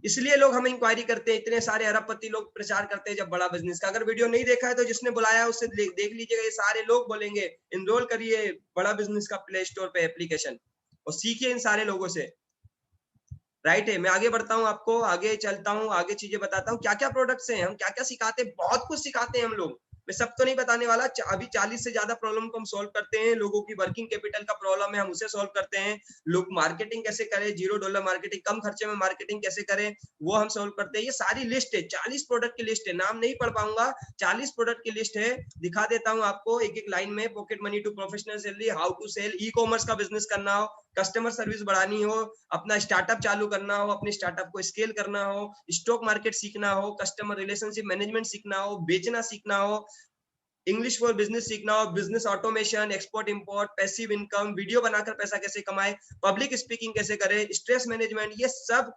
Speaker 1: इसलिए लोग हमें इंक्वायरी करते हैं, इतने सारे अरबपति लोग प्रचार करते हैं जब बड़ा बिजनेस का। अगर वीडियो नहीं देखा है तो जिसने बुलाया उससे देख लीजिएगा, ये सारे लोग बोलेंगे इनरोल करिए बड़ा बिजनेस का प्ले स्टोर पे एप्लीकेशन और सीखिए इन सारे लोगों से। राइट है। मैं आगे बढ़ता हूँ, आपको आगे चलता हूँ, आगे चीजें बताता हूँ क्या क्या प्रोडक्ट्स हैं, हम क्या क्या सिखाते हैं, बहुत कुछ सिखाते हैं हम लोग। मैं सब तो नहीं बताने वाला। अभी 40 से ज्यादा प्रॉब्लम को हम सॉल्व करते हैं। लोगों की वर्किंग कैपिटल का प्रॉब्लम है, हम उसे सॉल्व करते हैं। लोग मार्केटिंग कैसे करें, $0 मार्केटिंग, कम खर्चे में मार्केटिंग कैसे करें, वो हम सॉल्व करते हैं। ये सारी लिस्ट है, 40 प्रोडक्ट की लिस्ट है, नाम नहीं पढ़ पाऊंगा, 40 प्रोडक्ट की लिस्ट है। दिखा देता हूँ आपको एक एक लाइन में। Pocket money to professional salary, how to sell, e commerce का बिजनेस करना हो, कस्टमर सर्विस बढ़ानी हो, अपना स्टार्टअप चालू करना हो, अपने स्टार्टअप को स्केल करना हो, स्टॉक मार्केट सीखना हो, कस्टमर रिलेशनशिप मैनेजमेंट सीखना हो, बेचना सीखना हो, इंग्लिश फॉर बिजनेस सीखना हो, business automation, export import, passive income, video बनाकर पैसा कैसे कमाए, पब्लिक स्पीकिंग कैसे करें, स्ट्रेस मैनेजमेंट, ये सब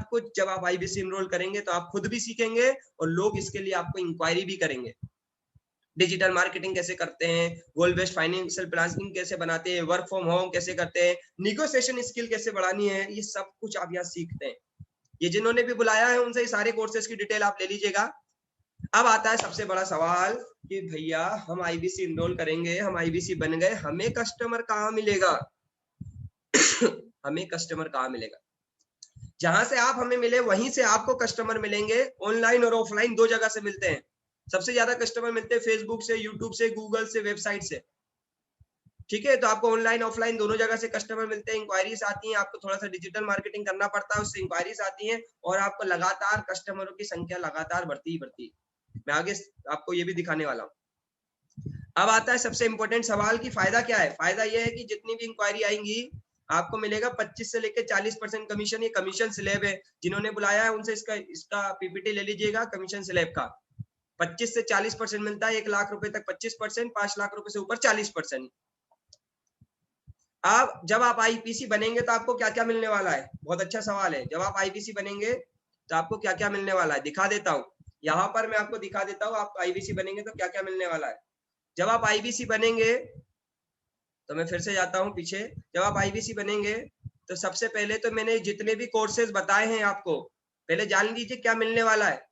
Speaker 1: कुछ जब आप आईबीसी इनरोल करेंगे तो आप खुद भी सीखेंगे और लोग इसके लिए आपको इंक्वायरी भी करेंगे। डिजिटल मार्केटिंग कैसे करते हैं, गोल बेस्ड फाइनेंशियल प्लानिंग कैसे बनाते हैं, वर्क फ्रॉम होम कैसे करते हैं, निगोशिएशन स्किल कैसे बढ़ानी है, ये सब कुछ आप यहाँ सीखते हैं। ये जिन्होंने भी बुलाया है उनसे सारे कोर्सेज की डिटेल आप ले लीजिएगा। अब आता है सबसे बड़ा सवाल कि भैया हम आईबीसी इनरोल करेंगे, हम आईबीसी बन गए, हमें कस्टमर कहाँ मिलेगा? हमें कस्टमर कहाँ मिलेगा? जहां से आप हमें मिले वहीं से आपको कस्टमर मिलेंगे। ऑनलाइन और ऑफलाइन दो जगह से मिलते हैं। सबसे ज्यादा कस्टमर मिलते हैं फेसबुक से, यूट्यूब से, गूगल से, वेबसाइट से। ठीक है, तो आपको ऑनलाइन ऑफलाइन दोनों जगह से कस्टमर मिलते हैं, इंक्वायरीज आती हैं, आपको थोड़ा सा डिजिटल मार्केटिंग करना पड़ता है, उससे इंक्वायरीज आती हैं और आपको लगातार कस्टमरों की संख्या लगातार बढ़ती ही बढ़ती है। मैं आगे आपको ये भी दिखाने वाला हूँ। अब आता है सबसे इंपॉर्टेंट सवाल कि फायदा क्या है। फायदा यह है कि जितनी भी इंक्वायरी आएंगी आपको मिलेगा 25 से लेकर 40% कमीशन। ये कमीशन स्लैब है, जिन्होंने बुलाया है उनसे इसका पीपीटी ले लीजिएगा कमीशन स्लैब का। 25 से 40% मिलता है, 1 लाख रुपए तक 25%, 5 लाख रुपए से ऊपर 40%। अब जब आप आईपीसी बनेंगे तो आपको क्या क्या मिलने वाला है? बहुत अच्छा सवाल है। जब आप आईपीसी बनेंगे तो आपको क्या क्या मिलने वाला है, दिखा देता हूँ। यहाँ पर मैं आपको दिखा देता हूँ, आप आईबीसी बनेंगे तो क्या क्या मिलने वाला है। जब आप आईबीसी बनेंगे तो मैं फिर से जाता हूँ पीछे। जब आप आईबीसी बनेंगे तो सबसे पहले तो मैंने जितने भी कोर्सेज बताए हैं आपको पहले जान लीजिए क्या मिलने वाला है।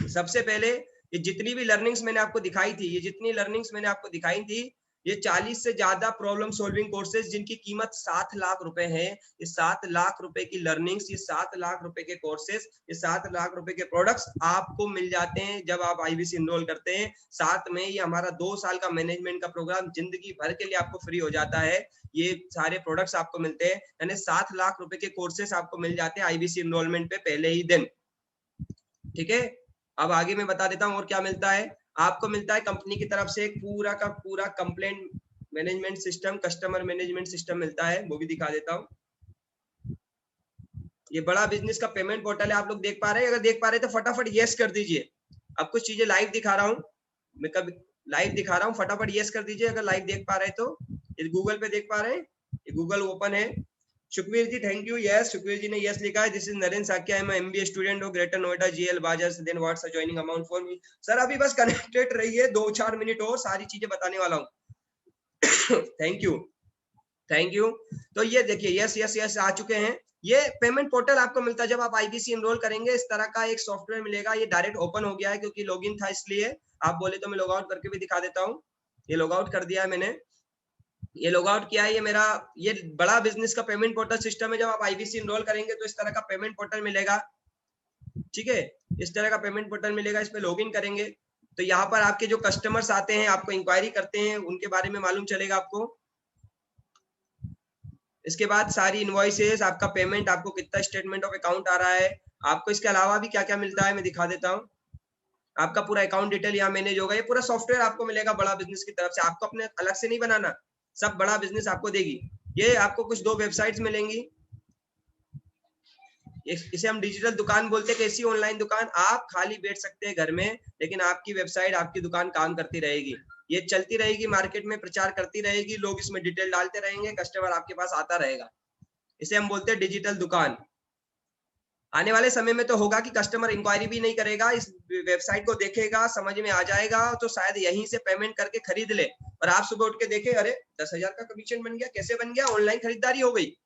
Speaker 1: सबसे पहले ये जितनी भी लर्निंग्स मैंने आपको दिखाई थी, ये जितनी लर्निंग्स मैंने आपको दिखाई थी, ये 40 से ज्यादा प्रॉब्लम सॉल्विंग कोर्सेज जिनकी कीमत 7 लाख रुपए है। ये 7 लाख रुपए की लर्निंग्स, ये 7 लाख रुपए के कोर्सेज, ये 7 लाख रुपए के प्रोडक्ट्स आपको मिल जाते हैं जब आप आईबीसी इनरोल करते हैं। साथ में ये हमारा 2 साल का मैनेजमेंट का प्रोग्राम जिंदगी भर के लिए आपको फ्री हो जाता है। ये सारे प्रोडक्ट्स आपको मिलते हैं, यानी 7 लाख रुपए के कोर्सेज आपको मिल जाते हैं आईबीसी इनरोलमेंट पे पहले ही दिन। ठीक है, अब आगे मैं बता देता हूँ और क्या मिलता है। आपको मिलता है कंपनी की तरफ से एक पूरा का पूरा complaint management system, customer management system मिलता है, वो भी दिखा देता हूँ। ये बड़ा बिजनेस का पेमेंट पोर्टल है, आप लोग देख पा रहे हैं? अगर देख पा रहे हैं तो फटाफट यस कर दीजिए। अब कुछ चीजें लाइव दिखा रहा हूँ, मैं कभी लाइव दिखा रहा हूँ, फटाफट यस कर दीजिए अगर लाइव देख पा रहे हैं तो। ये गूगल पे देख पा रहे हैं, ये गूगल ओपन है। Sukhvir ji thank you, yes Sukhvir ji ने यस लिखा है। This is Narendra Sakiya, I am MBA student of greater Noida GL Bajaj, then what's the joining amount for me. Sir अभी बस कनेक्टेड रहिए, 2-4 मिनट और सारी चीजें बताने वाला हूँ। Thank you thank you. तो ये देखिए यस यस यस आ चुके हैं। ये पेमेंट पोर्टल आपको मिलता है जब आप आईबीसी इनरोल करेंगे, इस तरह का एक सॉफ्टवेयर मिलेगा। ये डायरेक्ट ओपन हो गया है क्योंकि लॉगिन था, इसलिए आप बोले तो मैं लॉग आउट करके भी दिखा देता हूँ। ये लॉग आउट कर दिया है मैंने, ये लॉग आउट किया है। ये मेरा ये बड़ा बिजनेस का पेमेंट पोर्टल सिस्टम है। जब आप आईबीसी इनरोल करेंगे तो इस तरह का पेमेंट पोर्टल मिलेगा। ठीक है, इस तरह का पेमेंट पोर्टल मिलेगा, इस पे लॉगिन करेंगे तो यहाँ पर आपके जो कस्टमर्स आते हैं, आपको इंक्वायरी करते हैं, उनके बारे में मालूम चलेगा आपको। इसके बाद सारी इनवॉइसेस, आपका पेमेंट, आपको कितना स्टेटमेंट ऑफ अकाउंट आ रहा है, आपको इसके अलावा भी क्या क्या मिलता है मैं दिखा देता हूँ। आपका पूरा अकाउंट डिटेल यहाँ मैनेज होगा। ये पूरा सॉफ्टवेयर आपको मिलेगा बड़ा बिजनेस की तरफ से, आपको अपने अलग से नहीं बनाना, सब बड़ा बिजनेस आपको देगी। ये आपको कुछ 2 वेबसाइट्स मिलेंगी, इसे हम डिजिटल दुकान बोलते हैं। कैसी ऑनलाइन दुकान, आप खाली बैठ सकते हैं घर में, लेकिन आपकी वेबसाइट, आपकी दुकान काम करती रहेगी, ये चलती रहेगी, मार्केट में प्रचार करती रहेगी, लोग इसमें डिटेल डालते रहेंगे, कस्टमर आपके पास आता रहेगा। इसे हम बोलते हैं डिजिटल दुकान। आने वाले समय में तो होगा कि कस्टमर इंक्वायरी भी नहीं करेगा, इस वेबसाइट को देखेगा, समझ में आ जाएगा तो शायद यहीं से पेमेंट करके खरीद ले। और आप सुबह उठ के देखें, अरे 10,000 का कमीशन बन गया, कैसे बन गया? ऑनलाइन खरीदारी हो गई।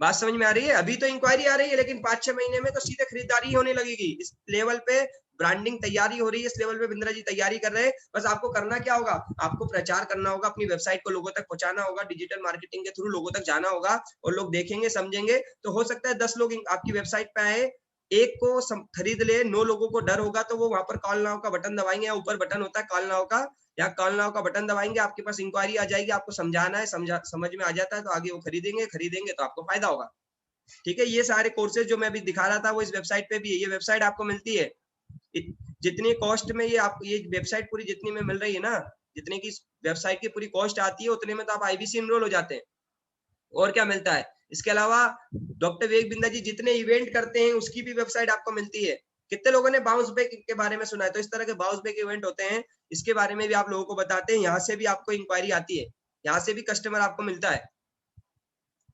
Speaker 1: बात समझ में आ रही है? अभी तो इंक्वायरी आ रही है, लेकिन 5-6 महीने में तो सीधे खरीदारी होने लगेगी। इस लेवल पे ब्रांडिंग तैयारी हो रही है, इस लेवल पे बिंद्रा जी तैयारी कर रहे हैं। बस आपको करना क्या होगा, आपको प्रचार करना होगा, अपनी वेबसाइट को लोगों तक पहुंचाना होगा, डिजिटल मार्केटिंग के थ्रू लोगों तक जाना होगा, और लोग देखेंगे समझेंगे। तो हो सकता है 10 लोग आपकी वेबसाइट पे आए, एक को खरीद ले, 9 लोगों को डर होगा, तो वो वहां पर कॉल नाउ का बटन दबाएंगे, या ऊपर बटन होता है कॉल नाउ का, या कॉल नाउ का बटन दबाएंगे, आपके पास इंक्वायरी आ जाएगी, आपको समझाना है, समझ में आ जाता है तो आगे वो खरीदेंगे तो आपको फायदा होगा। ठीक है, ये सारे कोर्सेज जो मैं अभी दिखा रहा था वो इस वेबसाइट पे भी है। ये वेबसाइट आपको मिलती है जितनी कॉस्ट में, ये वेबसाइट पूरी जितनी में मिल रही है ना, जितने की वेबसाइट की पूरी कॉस्ट आती है उतने में तो आप आईबीसी एनरोल हो जाते हैं। और क्या मिलता है इसके अलावा, डॉक्टर विवेक बिंदा जी जितने इवेंट करते हैं उसकी भी वेबसाइट आपको मिलती है। कितने लोगों ने बाउंस बैक के बारे में सुना है? तो इस तरह के बाउंस बैक इवेंट होते हैं, इसके बारे में भी आप लोगों को बताते हैं, यहाँ से भी आपको इंक्वायरी आती है, यहाँ से भी कस्टमर आपको मिलता है।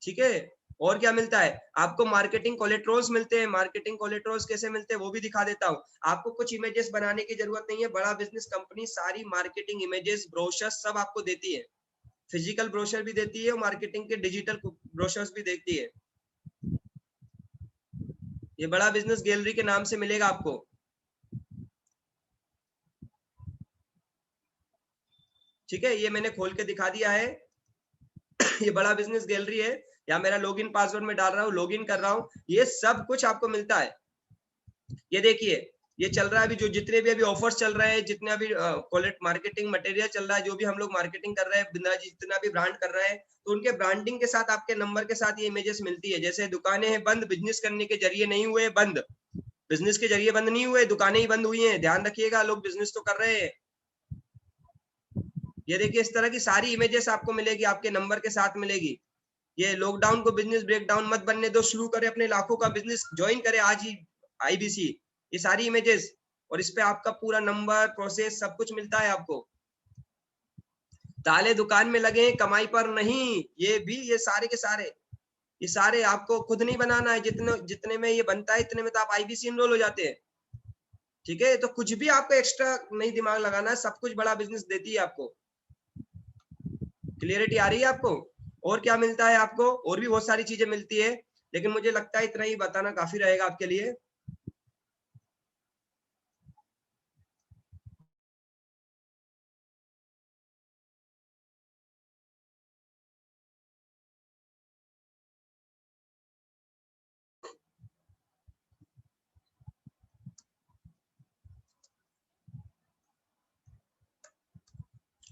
Speaker 1: ठीक है, और क्या मिलता है आपको? मार्केटिंग कोलेट्रोल्स मिलते हैं। मार्केटिंग कोलेट्रोल्स कैसे मिलते हैं वो भी दिखा देता हूँ। आपको कुछ इमेजेस बनाने की जरूरत नहीं है, बड़ा बिजनेस कंपनी सारी मार्केटिंग इमेजेस, ब्रोशर सब आपको देती है। फिजिकल ब्रोशर भी देती है और मार्केटिंग के डिजिटल ब्रोशर्स भी देती है। ये बड़ा बिजनेस गैलरी के नाम से मिलेगा आपको। ठीक है, ये मैंने खोल के दिखा दिया है। ये बड़ा बिजनेस गैलरी है, या मेरा लॉगिन पासवर्ड में डाल रहा हूँ, लॉगिन कर रहा हूँ, ये सब कुछ आपको मिलता है। ये देखिए, ये चल रहा है अभी, जो जितने भी अभी ऑफर्स चल रहे हैं, जितने अभी मार्केटिंग मटेरियल चल रहा है, जो भी हम लोग मार्केटिंग कर रहे हैं, बिंद्रा जी जितना भी ब्रांड कर रहे हैं, तो उनके ब्रांडिंग के साथ आपके नंबर के साथ ये इमेजेस मिलती है। जैसे दुकानें हैं बंद, बिजनेस करने के जरिए नहीं हुए बंद, बिजनेस के जरिए बंद नहीं हुए, दुकानें ही बंद हुई हैं। ध्यान रखिएगा, लोग बिजनेस तो कर रहे हैं। ये देखिए, इस तरह की सारी इमेजेस आपको मिलेगी, आपके नंबर के साथ मिलेगी। ये लॉकडाउन को बिजनेस ब्रेकडाउन मत बनने दो, शुरू करे अपने लाखों का बिजनेस, ज्वाइन करे आज ही आईबीसी। ये सारी इमेजेस, और इस पे आपका पूरा नंबर, प्रोसेस सब कुछ मिलता है आपको। ताले दुकान में लगे, कमाई पर नहीं, ये भी, ये सारे के सारे, ये सारे आपको खुद नहीं बनाना है। जितने में ये बनता है इतने में तो आप आईबीसी एनरोल हो जाते हैं। ठीक है, तो कुछ भी आपको एक्स्ट्रा नहीं दिमाग लगाना है, सब कुछ बड़ा बिजनेस देती है आपको। क्लियरिटी आ रही है आपको? और क्या मिलता है आपको? और भी बहुत सारी चीजें मिलती है, लेकिन मुझे लगता है इतना ही बताना काफी रहेगा आपके लिए।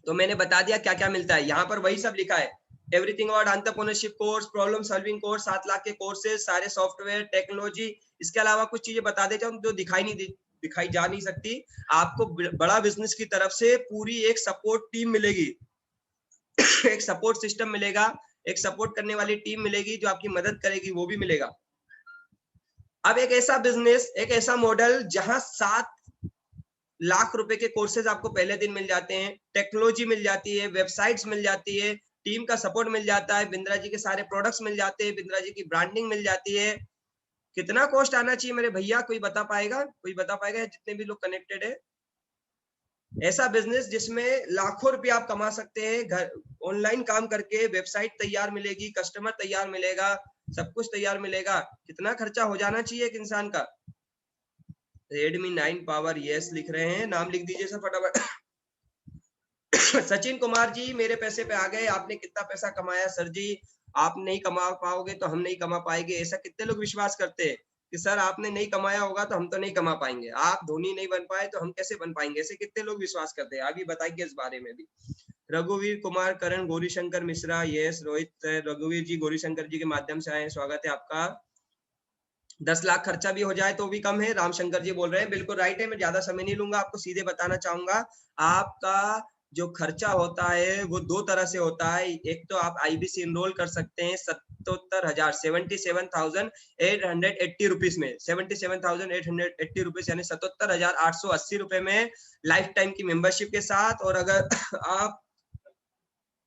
Speaker 1: तो मैंने बता दिया क्या क्या मिलता है, यहाँ पर वही सब लिखा है। Everything about entrepreneurship course, problem solving course, 7 lakh के कोर्सेज, सारे सॉफ्टवेयर, टेक्नोलॉजी। इसके अलावा कुछ चीजें बता देता हूँ जो दिखाई जा नहीं सकती। आपको बड़ा बिजनेस की तरफ से पूरी एक सपोर्ट टीम मिलेगी, एक सपोर्ट सिस्टम मिलेगा, एक सपोर्ट करने वाली टीम मिलेगी जो आपकी मदद करेगी, वो भी मिलेगा। अब एक ऐसा बिजनेस, एक ऐसा मॉडल जहां 7 लाख रुपए के कोर्सेज आपको पहले दिन मिल जाते हैं, टेक्नोलॉजी मिल जाती है, वेबसाइट्स मिल जाती है, टीम का सपोर्ट मिल जाता है, बिंद्रा जी के सारे प्रोडक्ट्स मिल जाते हैं, बिंद्रा जी की ब्रांडिंग मिल जाती है। कितना कॉस्ट आना चाहिए मेरे भैया? कोई बता पाएगा? कोई बता पाएगा? जितने भी लोग कनेक्टेड है, ऐसा बिजनेस जिसमें लाखों रुपए आप कमा सकते हैं, घर ऑनलाइन काम करके, वेबसाइट तैयार मिलेगी, कस्टमर तैयार मिलेगा, सब कुछ तैयार मिलेगा। कितना खर्चा हो जाना चाहिए एक इंसान का? Redmi 9 पावर, यस लिख रहे हैं, नाम लिख दीजिए सर फटाफट। सचिन कुमार जी, मेरे पैसे पे आ गए, आपने कितना पैसा कमाया सर जी? आप नहीं कमा पाओगे तो हम नहीं कमा पाएंगे, ऐसा कितने लोग विश्वास करते हैं कि सर आपने नहीं कमाया होगा तो हम तो नहीं कमा पाएंगे, आप धोनी नहीं बन पाए तो हम कैसे बन पाएंगे, ऐसे कितने लोग विश्वास करते हैं? अभी बताइए इस बारे में भी। रघुवीर कुमार, करण, गौरीशंकर मिश्रा, यस रोहित, रघुवीर जी गौरीशंकर जी के माध्यम से आए, स्वागत है आपका। 10 लाख खर्चा भी हो जाए तो भी कम है, रामशंकर जी बोल रहे हैं, बिल्कुल राइट है। मैं ज्यादा समय नहीं लूंगा, आपको सीधे बताना चाहूंगा। आपका जो खर्चा होता है वो 2 तरह से होता है। एक तो आप आईबीसी एनरोल कर सकते हैं 77,000, 77,880 रुपीज में, 77,880 रुपीज यानी 77,880 रुपए में लाइफ टाइम की मेंबरशिप के साथ। और अगर आप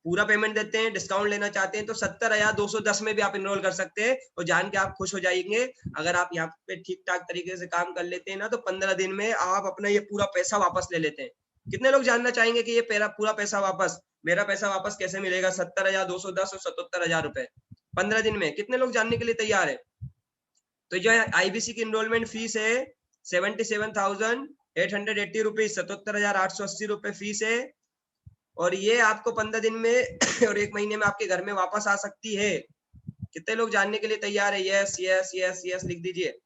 Speaker 1: पूरा पेमेंट देते हैं, डिस्काउंट लेना चाहते हैं, तो 70,210 में भी आप इनरोल कर सकते हैं। और जान के आप खुश हो जाएंगे, अगर आप यहाँ पे ठीक ठाक तरीके से काम कर लेते हैं ना, तो 15 दिन में आप अपना ये पूरा पैसा वापस ले लेते हैं। कितने लोग जानना चाहेंगे कि ये पूरा पैसा वापस, मेरा पैसा वापस कैसे मिलेगा? 70,210 और 77,000 रुपए 15 दिन में, कितने लोग जानने के लिए तैयार है? तो जो आईबीसी की इनरोलमेंट फीस है 77,880 रुपीज, 77,880 रुपए फीस है। और ये आपको 15 दिन में और 1 महीने में आपके घर में वापस आ सकती है। कितने लोग जानने के लिए तैयार है? यस यस यस यस लिख दीजिए।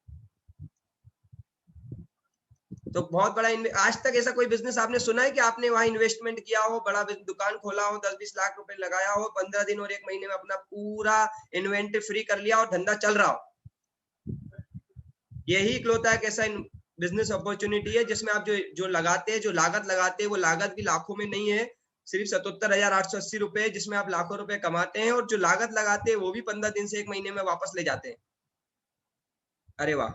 Speaker 1: तो बहुत बड़ा, आज तक ऐसा कोई बिजनेस आपने सुना है कि आपने वहां इन्वेस्टमेंट किया हो, बड़ा दुकान खोला हो, 10-20 लाख रुपए लगाया हो, 15 दिन और 1 महीने में अपना पूरा इन्वेंटरी फ्री कर लिया और धंधा चल रहा हो? यही इकलौता एक ऐसा बिजनेस अपॉर्चुनिटी है जिसमें आप जो लगाते हैं, जो लागत लगाते हैं, वो लागत भी लाखों में नहीं है, सिर्फ 77,880 रुपए, जिसमें आप लाखों रुपए कमाते हैं, और जो लागत लगाते हैं वो भी 15 दिन से 1 महीने में वापस ले जाते हैं। अरे वाह,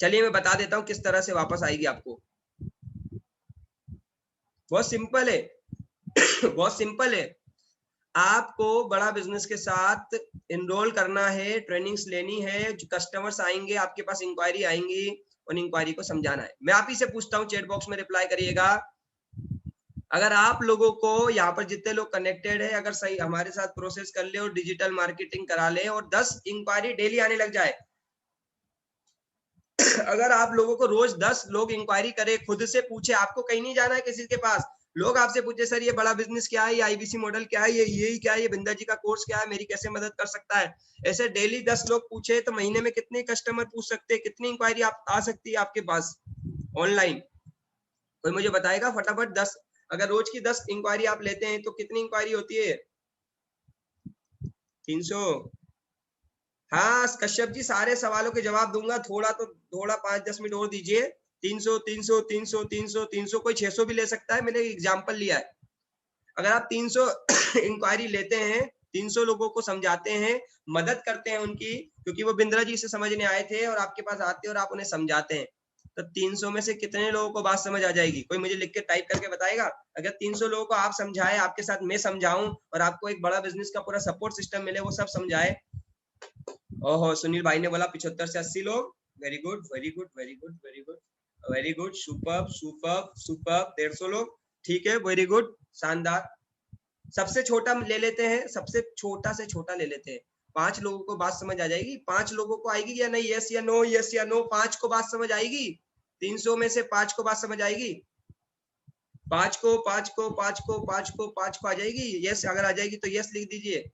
Speaker 1: चलिए मैं बता देता हूँ किस तरह से वापस आएगी आपको। बहुत सिंपल है बहुत सिंपल है। आपको बड़ा बिजनेस के साथ इनरोल करना है, ट्रेनिंग्स लेनी है, कस्टमर्स आएंगे आपके पास, इंक्वायरी आएंगी, उन इंक्वायरी को समझाना है। मैं आप ही से पूछता हूँ, चैट बॉक्स में रिप्लाई करिएगा। अगर आप लोगों को यहाँ पर जितने लोग कनेक्टेड है, अगर सही हमारे साथ प्रोसेस कर ले और डिजिटल मार्केटिंग करा ले और 10 इंक्वायरी डेली आने लग जाए, अगर आप लोगों को रोज 10 लोग इंक्वायरी करे, खुद से पूछे, आपको कहीं नहीं जाना है किसी के पास, लोग आपसे पूछे सर ये बड़ा बिजनेस क्या है, ये आईबीसी मॉडल क्या है, ये क्या है, ये बिंदा जी का कोर्स क्या है, मेरी कैसे मदद कर सकता है, ऐसे डेली 10 लोग पूछे तो महीने में कितने कस्टमर पूछ सकते हैं, कितनी इंक्वायरी आप आ सकती है आपके पास ऑनलाइन? कोई मुझे बताएगा फटाफट। 10, अगर रोज की 10 इंक्वायरी आप लेते हैं तो कितनी इंक्वायरी होती है? 300। हाँ कश्यप जी, सारे सवालों के जवाब दूंगा, थोड़ा 5-10 मिनट और दीजिए। 300 300 300 300 300, कोई 600 भी ले सकता है, मैंने एग्जांपल लिया है। अगर आप 300 इंक्वायरी लेते हैं, 300 लोगों को समझाते हैं, मदद करते हैं उनकी, क्योंकि वो बिंद्रा जी से समझने आए थे और आपके पास आते हैं और आप उन्हें समझाते हैं, तो 300 में से कितने लोगों को बात समझ आ जाएगी? कोई मुझे लिख के टाइप करके बताएगा। अगर 300 लोगों को आप समझाए, आपके साथ मैं समझाऊं और आपको एक बड़ा बिजनेस का पूरा सपोर्ट सिस्टम मिले, वो सब समझाए। ओहो, सुनील भाई ने बोला 75 से 80 लोग। Very good very good very good very good very good, superb superb superb. 150 लोग, ठीक है, वेरी गुड, शानदार। सबसे छोटा ले लेते हैं, सबसे छोटा से छोटा ले लेते हैं। 5 लोगों को बात समझ आ जाएगी? 5 लोगों को आएगी या नहीं? यस या नो, यस या नो। 5 को बात समझ आएगी? 300 में से 5 को बात समझ आएगी? 5 को आ जाएगी? यस, अगर आ जाएगी तो यस लिख दीजिए।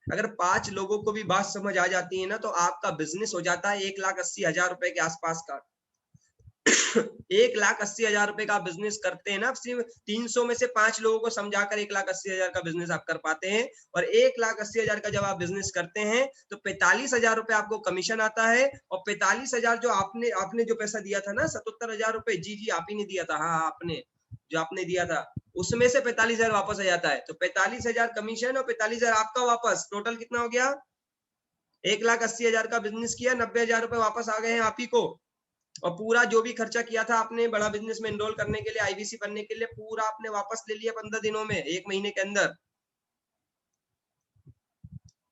Speaker 1: अगर 5 लोगों को भी बात समझ आ जाती है ना, तो आपका बिजनेस हो जाता है 1,80,000 रुपए के आसपास का। 1,80,000 रुपए का बिजनेस करते हैं ना, सिर्फ 300 में से 5 लोगों को समझाकर 1,80,000 का बिजनेस आप कर पाते हैं। और 1,80,000 का जब आप बिजनेस करते हैं तो 45,000 रुपए आपको कमीशन आता है। और 45,000 जो आपने जो पैसा दिया था ना, 77,000 रुपए, जी आप ही ने दिया था, हाँ आपने जो आपने दिया था, उसमें से 45,000 वापस आ जाता है। तो 45,000 कमीशन और 45,000 आपका वापस, टोटल कितना हो गया? 1,80,000 का बिजनेस किया, 90,000 रुपए वापस आ गए हैं आप ही को। और पूरा जो भी खर्चा किया था आपने बड़ा बिजनेस में एनरोल करने के लिए, आईबीसी बनने के लिए, पूरा आपने वापस ले लिया 15 दिनों में, 1 महीने के अंदर।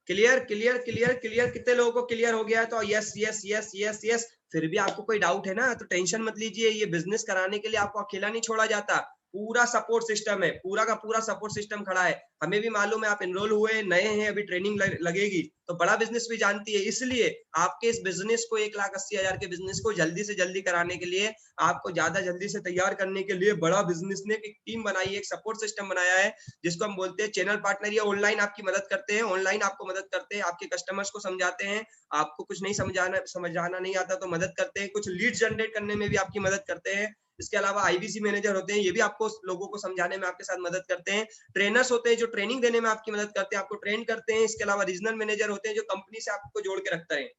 Speaker 1: Clear clear clear clear? कितने लोगों को क्लियर हो गया है? तो yes yes yes yes yes. फिर भी आपको कोई डाउट है ना, तो टेंशन मत लीजिए, ये बिजनेस कराने के लिए आपको अकेला नहीं छोड़ा जाता, पूरा सपोर्ट सिस्टम है, पूरा का पूरा सपोर्ट सिस्टम खड़ा है। हमें भी मालूम है आप एनरोल हुए, नए हैं, अभी ट्रेनिंग लगेगी, तो बड़ा बिजनेस भी जानती है। इसलिए आपके इस बिजनेस को, 1,80,000 के बिजनेस को जल्दी से जल्दी कराने के लिए, आपको ज्यादा जल्दी से तैयार करने के लिए, बड़ा बिजनेस ने एक टीम बनाई है, एक सपोर्ट सिस्टम बनाया है, जिसको हम बोलते हैं चैनल पार्टनर। ये ऑनलाइन आपकी मदद करते हैं, ऑनलाइन आपको मदद करते हैं, आपके कस्टमर्स को समझाते हैं, आपको कुछ नहीं समझाना नहीं आता तो मदद करते हैं, कुछ लीड जनरेट करने में भी आपकी मदद करते हैं। इसके अलावा आईबीसी मैनेजर होते हैं, ये भी आपको लोगों को समझाने में आपके साथ मदद करते हैं। ट्रेनर्स होते हैं जो ट्रेनिंग देने में आपकी मदद करते हैं, आपको ट्रेन करते हैं। इसके अलावा रीजनल मैनेजर होते हैं जो कंपनी से आपको जोड़ के रखते हैं।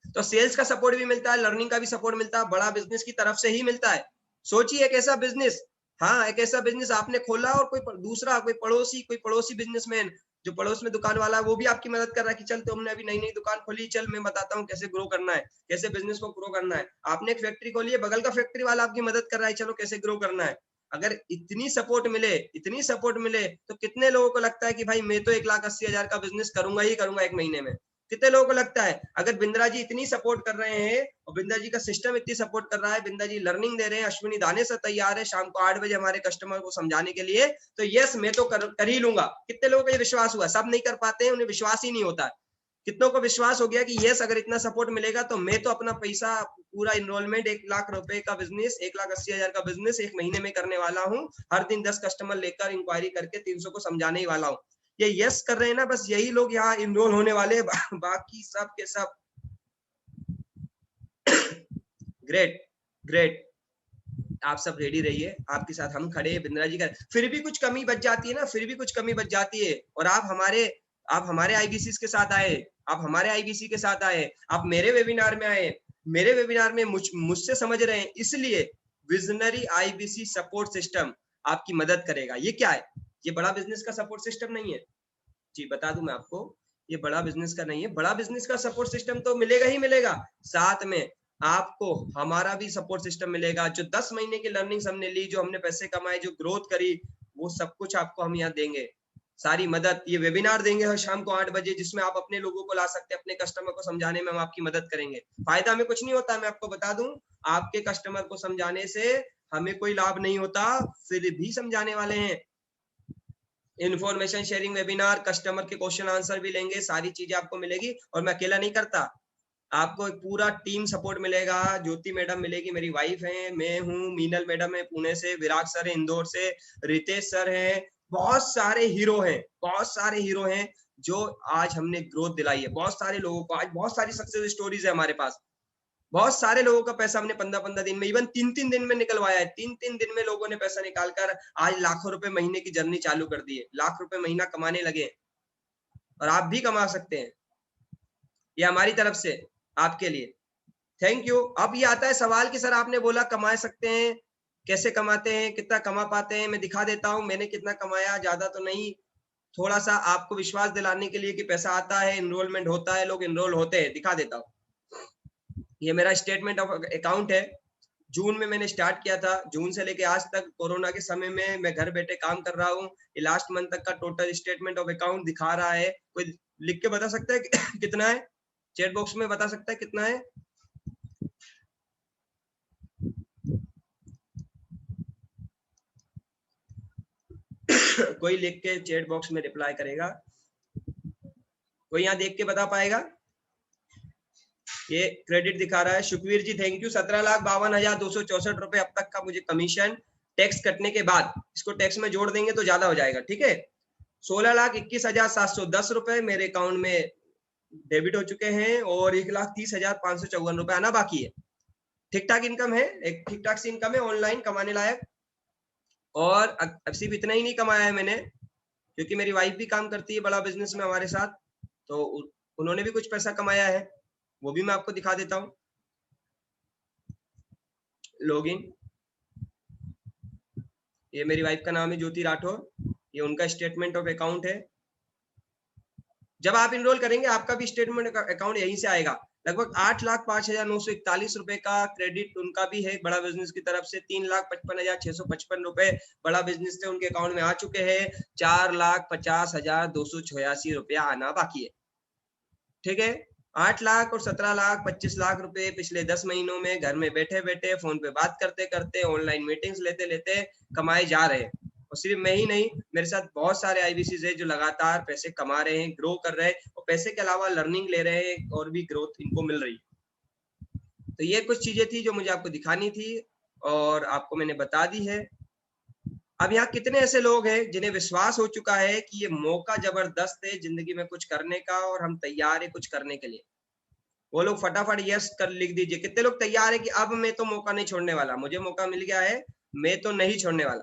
Speaker 1: तो सेल्स का सपोर्ट भी मिलता है, लर्निंग का भी सपोर्ट मिलता है, बड़ा बिजनेस की तरफ से ही मिलता है। सोचिए एक ऐसा बिजनेस, हाँ एक ऐसा बिजनेस आपने खोला और कोई दूसरा, कोई पड़ोसी बिजनेसमैन जो पड़ोस में दुकान वाला है, वो भी आपकी मदद कर रहा है कि चल तुमने अभी नई दुकान खोली, चल मैं बताता हूँ कैसे ग्रो करना है, कैसे बिजनेस को ग्रो करना है। आपने एक फैक्ट्री खोली है, बगल का फैक्ट्री वाला आपकी मदद कर रहा है, चलो कैसे ग्रो करना है। अगर इतनी सपोर्ट मिले तो कितने लोगों को लगता है कि भाई मैं तो 1,80,000 का बिजनेस करूंगा ही करूंगा 1 महीने में? कितने लोगों को लगता है? अगर बिंद्रा जी इतनी सपोर्ट कर रहे हैं और बिंद्रा जी का सिस्टम इतनी सपोर्ट कर रहा है, बिंद्रा जी लर्निंग दे रहे हैं, अश्विनी दाने से तैयार है शाम को 8 बजे हमारे कस्टमर को समझाने के लिए, तो यस मैं तो कर ही लूंगा। कितने लोगों को ये विश्वास हुआ? सब नहीं कर पाते हैं, उन्हें विश्वास ही नहीं होता है। कितनों को विश्वास हो गया कि यस अगर इतना सपोर्ट मिलेगा तो मैं तो अपना पैसा पूरा इनरोलमेंट 1 लाख रुपए का बिजनेस 1,80,000 का बिजनेस 1 महीने में करने वाला हूँ। हर दिन 10 कस्टमर लेकर इंक्वायरी करके 300 को समझाने ही वाला हूँ। ये यस कर रहे हैं ना, बस यही लोग यहाँ इनरोल होने वाले हैं, बाकी सब के सब ग्रेट ग्रेट। आप सब रेडी रहिए, आपके साथ हम खड़े हैं, बिंद्रा जी का। फिर भी कुछ कमी बच जाती है ना, फिर भी कुछ कमी बच जाती है, और आप हमारे आईबीसी के साथ आए, आप हमारे आईबीसी के साथ आए, आप मेरे वेबिनार में आए, मेरे वेबिनार में मुझसे समझ रहे हैं, इसलिए विजनरी आईबीसी सपोर्ट सिस्टम आपकी मदद करेगा। ये क्या है? ये बड़ा बिजनेस का सपोर्ट सिस्टम नहीं है जी, बता दूं मैं आपको, ये बड़ा बिजनेस का नहीं है। बड़ा बिजनेस का सपोर्ट सिस्टम तो मिलेगा ही मिलेगा, साथ में आपको हमारा भी सपोर्ट सिस्टम मिलेगा। जो 10 महीने की लर्निंग हमने ली, जो हमने पैसे कमाए, जो ग्रोथ करी, वो सब कुछ आपको हम यहाँ देंगे, सारी मदद। ये वेबिनार देंगे हर शाम को 8 बजे, जिसमें आप अपने लोगों को ला सकते हैं, अपने कस्टमर को समझाने में हम आपकी मदद करेंगे। फायदा में कुछ नहीं होता, मैं आपको बता दूं, आपके कस्टमर को समझाने से हमें कोई लाभ नहीं होता, फिर भी समझाने वाले हैं। इन्फॉर्मेशन शेयरिंग वेबिनार, कस्टमर के क्वेश्चन आंसर भी लेंगे, सारी चीजें आपको मिलेगी। और मैं अकेला नहीं करता, आपको एक पूरा टीम सपोर्ट मिलेगा। ज्योति मैडम मिलेगी, मेरी वाइफ है, मैं हूँ, मीनल मैडम है पुणे से, विराग सर है इंदौर से, रितेश सर है, बहुत सारे हीरो हैं, बहुत सारे हीरो हैं जो आज हमने ग्रोथ दिलाई है। बहुत सारे लोगों को आज बहुत सारी सक्सेस स्टोरीज है हमारे पास। बहुत सारे लोगों का पैसा हमने 15-15 दिन में, इवन 3-3 दिन में निकलवाया है। 3-3 दिन में लोगों ने पैसा निकालकर आज लाखों रुपए महीने की जर्नी चालू कर दी है, लाख रुपए महीना कमाने लगे, और आप भी कमा सकते हैं। ये हमारी तरफ से आपके लिए थैंक यू। अब ये आता है सवाल कि सर आपने बोला कमा सकते हैं, कैसे कमाते हैं, कितना कमा पाते हैं? मैं दिखा देता हूं मैंने कितना कमाया, ज्यादा तो नहीं, थोड़ा सा आपको विश्वास दिलाने के लिए कि पैसा आता है, एनरोलमेंट होता है, लोग एनरोल होते हैं। दिखा देता हूँ, ये मेरा स्टेटमेंट ऑफ अकाउंट है। जून में मैंने स्टार्ट किया था, जून से लेके आज तक कोरोना के समय में मैं घर बैठे काम कर रहा हूँ। ये लास्ट मंथ तक का टोटल स्टेटमेंट ऑफ अकाउंट दिखा रहा है। कोई लिख के बता सकता है कितना है? चैट बॉक्स में बता सकता है कितना है? कोई लिख के चैट बॉक्स में रिप्लाई करेगा? कोई यहाँ देख के बता पाएगा? ये क्रेडिट दिखा रहा है सुखवीर जी, थैंक यू। 17,52,264 रुपए अब तक का मुझे कमीशन, टैक्स कटने के बाद, इसको टैक्स में जोड़ देंगे तो ज्यादा हो जाएगा, ठीक है। 16,21,710 रुपए मेरे अकाउंट में डेबिट हो चुके हैं, और 1,30,554 रुपए आना बाकी है। ठीक ठाक इनकम है, एक ठीक ठाक सी इनकम है ऑनलाइन कमाने लायक। और अब सिर्फ इतना ही नहीं कमाया है मैंने, क्योंकि मेरी वाइफ भी काम करती है बड़ा बिजनेस में हमारे साथ, तो उन्होंने भी कुछ पैसा कमाया है, वो भी मैं आपको दिखा देता हूँ। लॉगिन, ये मेरी वाइफ का नाम है ज्योति राठौर, ये उनका स्टेटमेंट ऑफ अकाउंट है। जब आप इनरोल करेंगे आपका भी स्टेटमेंट अकाउंट यहीं से आएगा। लगभग 8,05,941 रुपए का क्रेडिट उनका भी है बड़ा बिजनेस की तरफ से। 3,55,655 रुपए बड़ा बिजनेस से उनके अकाउंट में आ चुके हैं। 4,50,286 रुपया आना बाकी है, ठीक है। 8 लाख और 17 लाख 25 लाख रुपए पिछले 10 महीनों में घर में बैठे बैठे फोन पे बात करते करते, ऑनलाइन मीटिंग्स लेते लेते कमाए जा रहे हैं। और सिर्फ मैं ही नहीं, मेरे साथ बहुत सारे आईबीसीज है जो लगातार पैसे कमा रहे हैं, ग्रो कर रहे हैं, और पैसे के अलावा लर्निंग ले रहे हैं और भी ग्रोथ इनको मिल रही है। तो ये कुछ चीजें थी जो मुझे आपको दिखानी थी और आपको मैंने बता दी है। अब यहाँ कितने ऐसे लोग हैं जिन्हें विश्वास हो चुका है कि ये मौका जबरदस्त है जिंदगी में कुछ करने का, और हम तैयार है कुछ करने के लिए? वो लोग फटाफट यस कर लिख दीजिए। कितने लोग तैयार है कि अब मैं तो मौका नहीं छोड़ने वाला, मुझे मौका मिल गया है, मैं तो नहीं छोड़ने वाला?